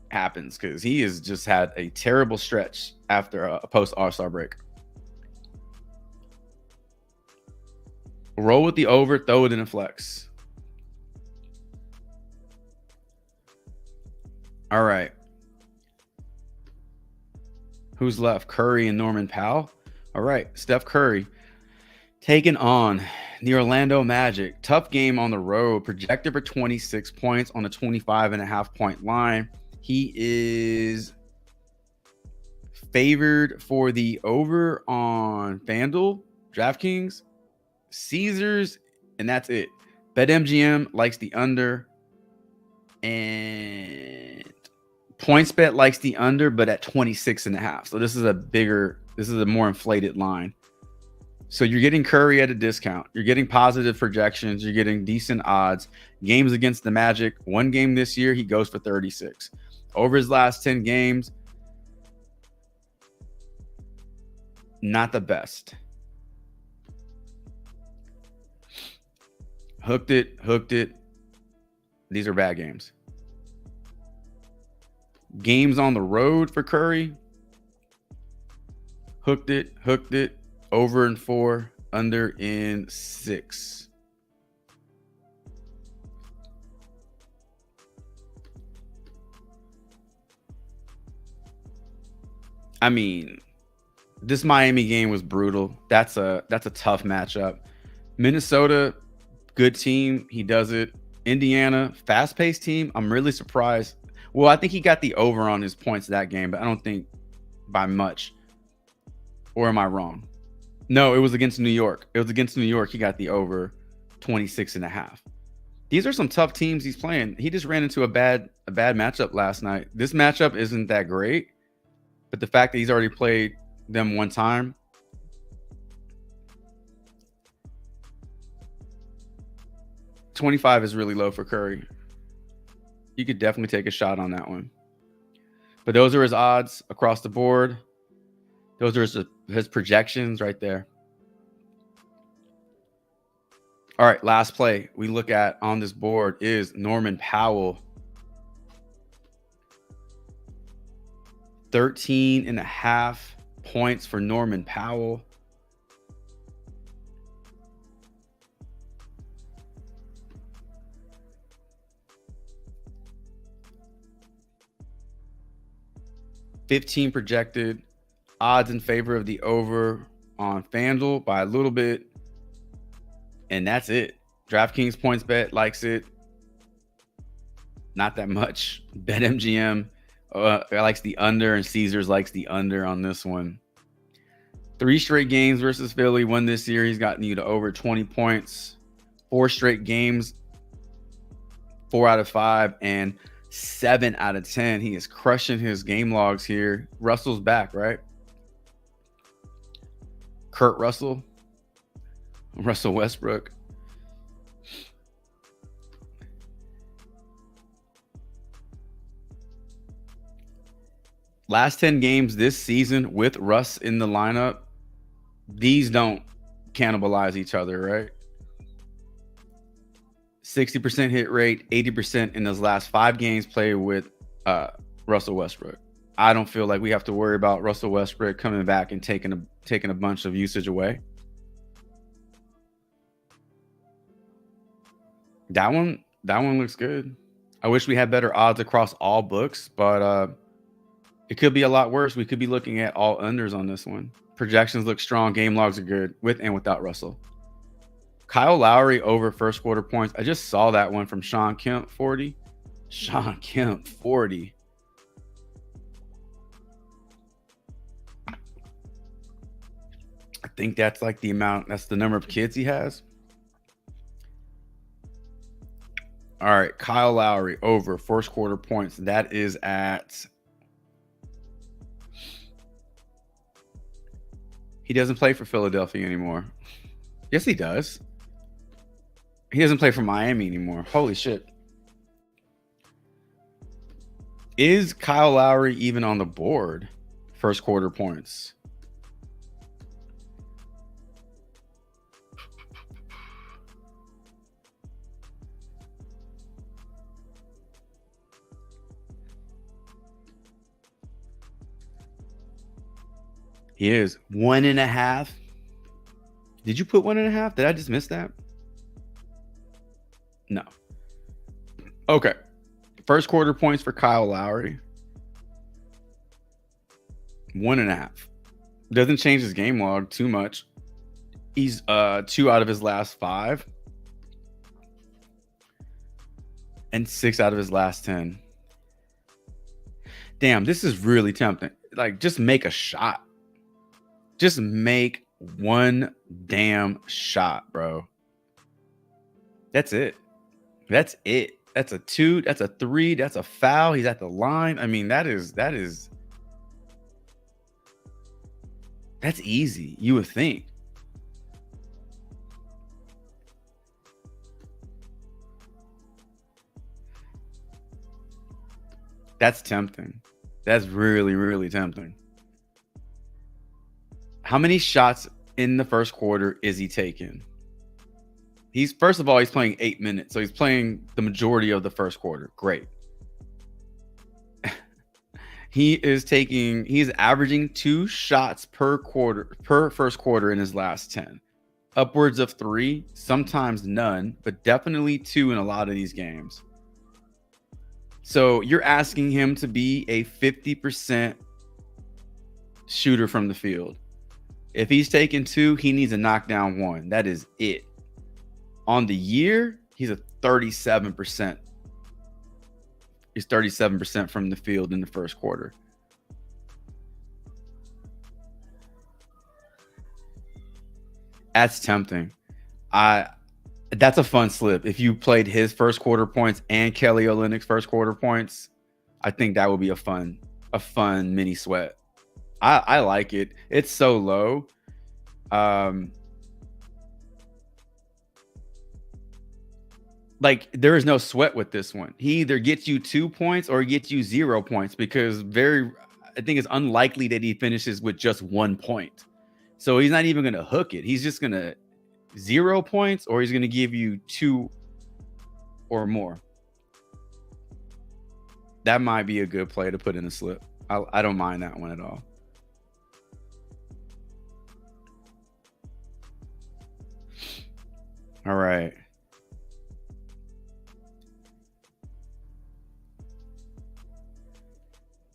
happens? Because he has just had a terrible stretch after a post All-Star break. Roll with the over, throw it in a flex. All right. Who's left? Curry and Norman Powell. All right. Steph Curry taking on the Orlando Magic. Tough game on the road. Projected for 26 points on a 25.5-point line. He is favored for the over on FanDuel, DraftKings, Caesars, and that's it. BetMGM likes the under, and PointsBet likes the under, but at 26.5. So this is a more inflated line. So you're getting Curry at a discount. You're getting positive projections. You're getting decent odds. Games against the Magic. One game this year, he goes for 36. Over his last 10 games, not the best. Hooked it. These are bad games. Games on the road for Curry. Hooked it. Over in 4, under in 6. I mean, this Miami game was brutal. That's a tough matchup. Minnesota, good team. He does it. Indiana, fast-paced team. I'm really surprised. Well, I think he got the over on his points that game, but I don't think by much. Or am I wrong? No, it was against New York. He got the over 26.5. These are some tough teams he's playing. He just ran into a bad matchup last night. This matchup isn't that great, but the fact that he's already played them one time. $25 is really low for Curry. You could definitely take a shot on that one. But those are his odds across the board. Those are his projections right there. All right, last play we look at on this board is Norman Powell. 13.5 points for Norman Powell. $15 projected. Odds in favor of the over on FanDuel by a little bit. And that's it. DraftKings PointsBet likes it. Not that much. BetMGM likes the under, and Caesars likes the under on this one. 3 straight games versus Philly. One this year, he's gotten you to over 20 points. 4 straight games, 4 out of 5, and 7 out of 10. He is crushing his game logs here. Russell's back, right? Kurt Russell Westbrook. Last 10 games this season with Russ in the lineup, these don't cannibalize each other, right? 60% hit rate, 80% in those last 5 games played with Russell Westbrook. I don't feel like we have to worry about Russell Westbrook coming back and taking a bunch of usage away. That one looks good. I wish we had better odds across all books, but it could be a lot worse. We could be looking at all unders on this one. Projections look strong. Game logs are good with and without Russell. Kyle Lowry over first quarter points. I just saw that one from Sean Kemp, 40. Sean Kemp, 40. I think that's like the amount. That's the number of kids he has. All right, Kyle Lowry over first quarter points. That is at. He doesn't play for Philadelphia anymore. Yes, he does. He doesn't play for Miami anymore. Holy shit. Is Kyle Lowry even on the board? First quarter points. He is 1.5. Did you put 1.5? Did I just miss that? No. Okay. First quarter points for Kyle Lowry. 1.5. Doesn't change his game log too much. He's 2 out of his last 5. And 6 out of his last 10. Damn, this is really tempting. Like, just make a shot. Just make one damn shot, bro. That's it. That's it. That's a 2. That's a 3. That's a foul. He's at the line. I mean, that's easy, you would think. That's tempting. That's really, really tempting. How many shots in the first quarter is he taking? First of all, he's playing 8 minutes. So he's playing the majority of the first quarter. Great. He's averaging 2 shots per first quarter in his last 10. Upwards of 3, sometimes none, but definitely 2 in a lot of these games. So you're asking him to be a 50% shooter from the field. If he's taking 2, he needs to knock down 1. That is it. On the year, he's a 37%. He's 37% from the field in the first quarter. That's tempting. That's a fun slip. If you played his first quarter points and Kelly Olynyk's first quarter points, I think that would be a fun mini sweat. I like it. It's so low. Like, there is no sweat with this one. He either gets you 2 points or he gets you 0 points, because I think it's unlikely that he finishes with just 1 point. So he's not even going to hook it. He's just going to 0 points, or he's going to give you 2 or more. That might be a good play to put in a slip. I don't mind that one at all. All right.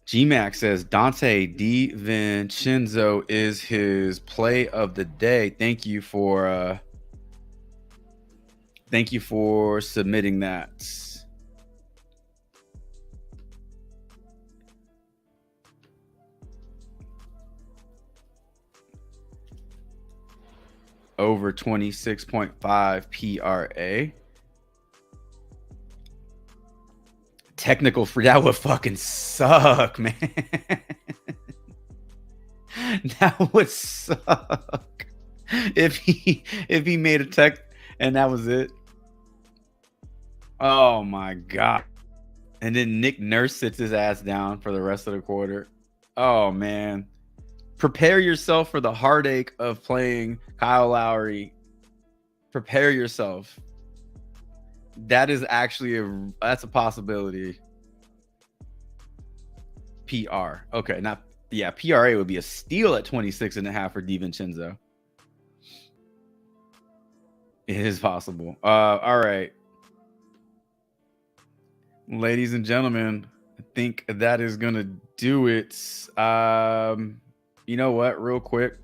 GMAX says Dante DiVincenzo is his play of the day. Thank you for submitting that. Over 26.5 PRA. Technical free. That would fucking suck, man. That would suck if he made a tech and that was it. Oh my god. And then Nick Nurse sits his ass down for the rest of the quarter. Oh man. Prepare yourself for the heartache of playing Kyle Lowry. Prepare yourself. That is actually that's a possibility. PR. Okay, PRA would be a steal at 26.5 for DiVincenzo. It is possible. All right. Ladies and gentlemen, I think that is gonna do it. You know what? Real quick.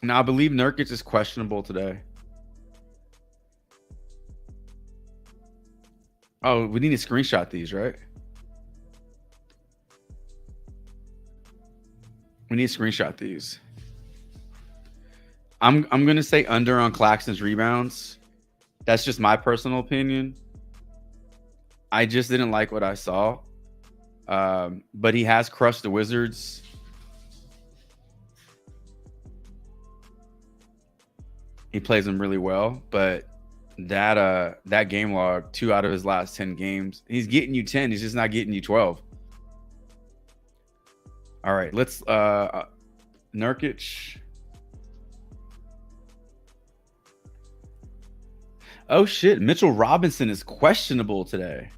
Now, I believe Nurkic is questionable today. Oh, we need to screenshot these, right? We need to screenshot these. I'm gonna say under on Claxton's rebounds. That's just my personal opinion. I just didn't like what I saw. But he has crushed the Wizards. He plays them really well, but that game log, 2 out of his last 10 games, he's getting you 10. He's just not getting you 12. All right, let's Nurkic. Oh shit, Mitchell Robinson is questionable today.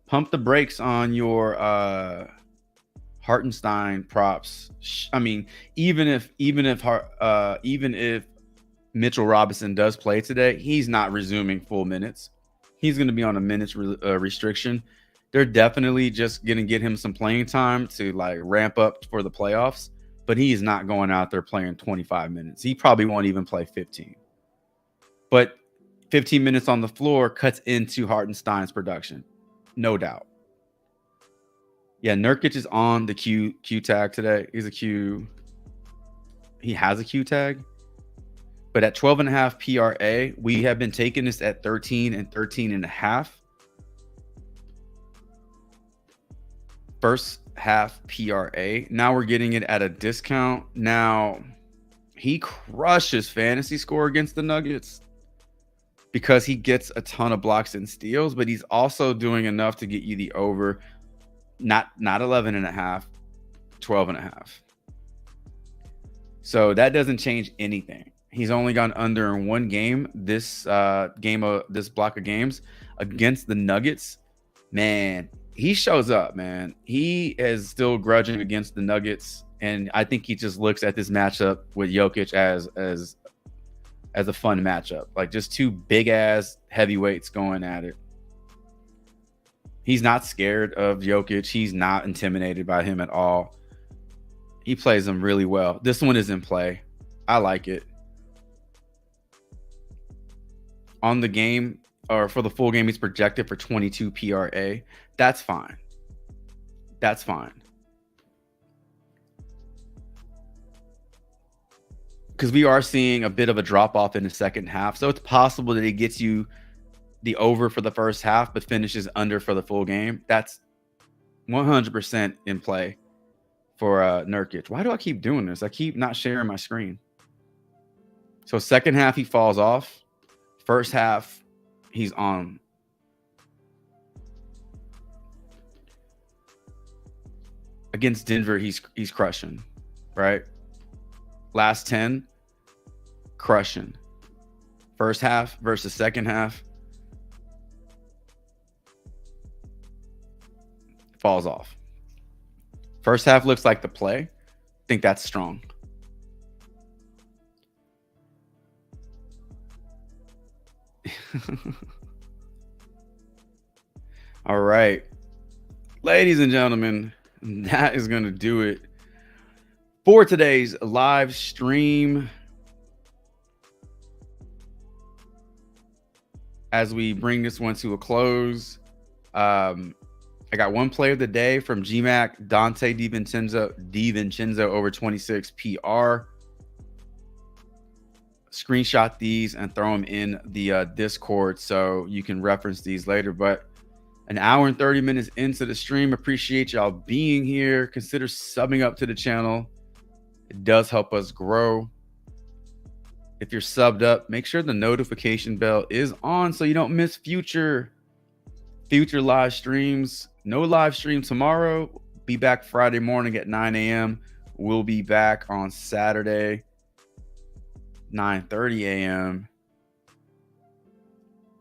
pump the brakes on your Hartenstein props. I mean, even if Mitchell Robinson does play today, he's not resuming full minutes. He's going to be on a minutes restriction. They're definitely just going to get him some playing time to like ramp up for the playoffs, but he is not going out there playing 25 minutes. He probably won't even play 15. But 15 minutes on the floor cuts into Hartenstein's production. No doubt. Yeah, Nurkic is on the Q tag today. He's a Q. He has a Q tag. But at 12.5 PRA, we have been taking this at 13 and 13.5. First half PRA. Now we're getting it at a discount. Now he crushes fantasy score against the Nuggets because he gets a ton of blocks and steals, but he's also doing enough to get you the over. Not 11.5, 12.5. So that doesn't change anything. He's only gone under in one game. This this block of games against the Nuggets. Man, he shows up, man. He is still grudging against the Nuggets, and I think he just looks at this matchup with Jokic as a fun matchup. Like just two big ass heavyweights going at it. He's not scared of Jokic. He's not intimidated by him at all. He plays him really well. This one is in play. I like it. On the game, or for the full game, he's projected for 22 PRA. That's fine. That's fine. Because we are seeing a bit of a drop off in the second half. So it's possible that he gets you the over for the first half, but finishes under for the full game. That's 100% in play for Nurkic. Why do I keep doing this? I keep not sharing my screen. So second half, he falls off. First half, he's on. Against Denver, he's crushing, right? Last 10, crushing. First half versus second half, falls off. First half looks like the play. I think that's strong. All right, ladies and gentlemen, that is going to do it for today's live stream. As we bring this one to a close, I got one play of the day from GMAC, Dante DiVincenzo over 26 PR. Screenshot these and throw them in the Discord so you can reference these later. But an hour and 30 minutes into the stream, appreciate y'all being here. Consider subbing up to the channel. It does help us grow. If you're subbed up, make sure the notification bell is on so you don't miss future live streams. No live stream tomorrow. Be back Friday morning at 9 a.m. We'll be back on Saturday, 9:30 a.m.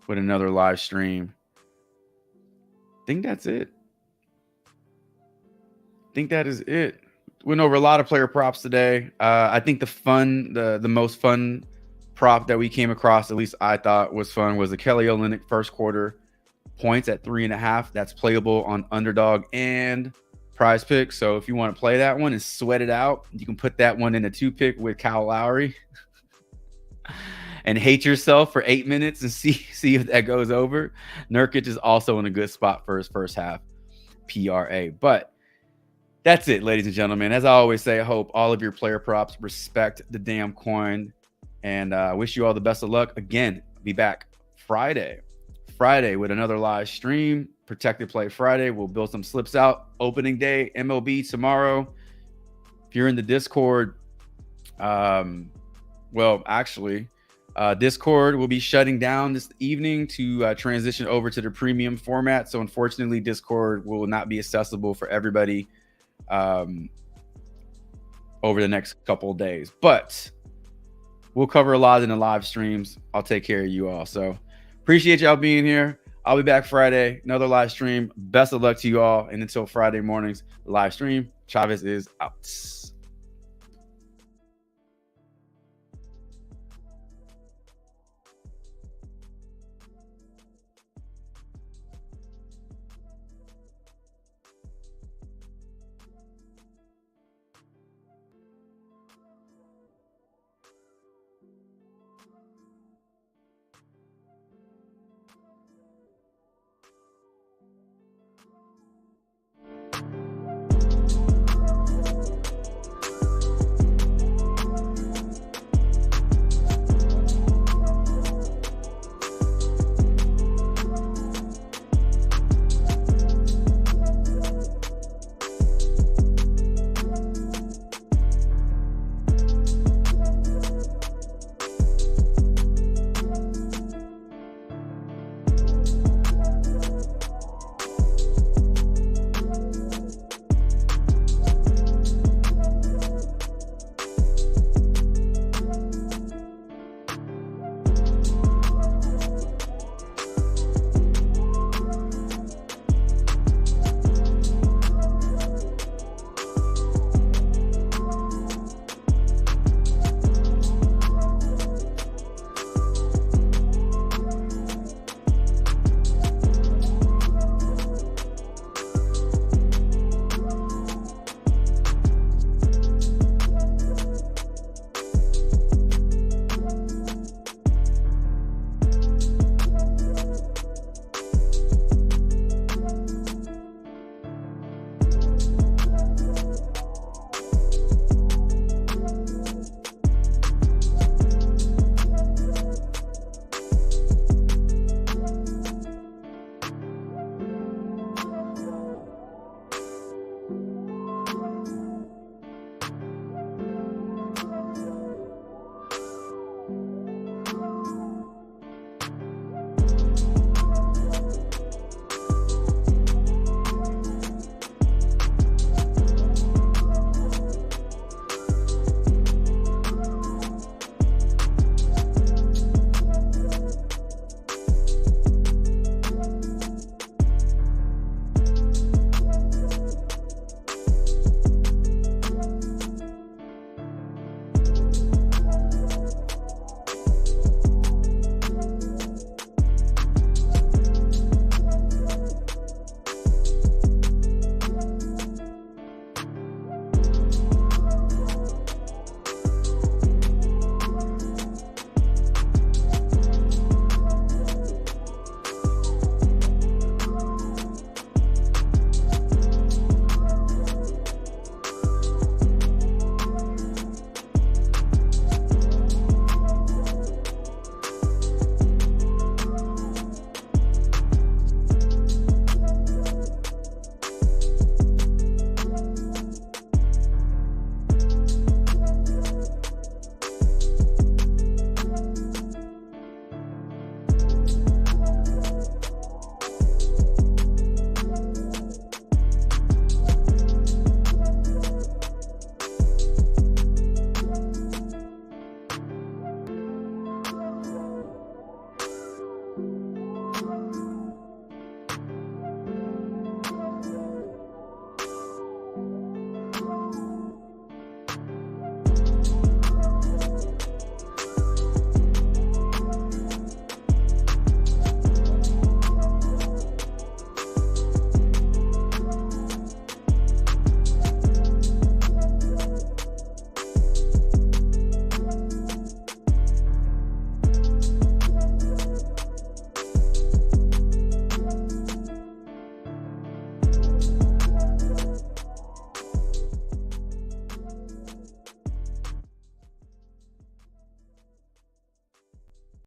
with another live stream. I think that's it. I think that is it. Went over a lot of player props today. I think the most fun prop that we came across, at least I thought was fun, was the Kelly Olynyk first quarter points at 3.5. That's playable on Underdog and PrizePicks. So if you want to play that one and sweat it out, you can put that one in a 2-pick with Kyle Lowry and hate yourself for 8 minutes and see if that goes over. Nurkic is also in a good spot for his first half PRA. But that's it, ladies and gentlemen. As I always say, I hope all of your player props respect the damn coin, and wish you all the best of luck. Again, be back Friday with another live stream. Protected Play Friday. We'll build some slips out. Opening day, MLB tomorrow. If you're in the Discord, Discord will be shutting down this evening to transition over to the premium format. So unfortunately, Discord will not be accessible for everybody over the next couple of days. But we'll cover a lot in the live streams. I'll take care of you all. So appreciate y'all being here. I'll be back Friday, another live stream. Best of luck to you all. And until Friday mornings, live stream, Chavez is out.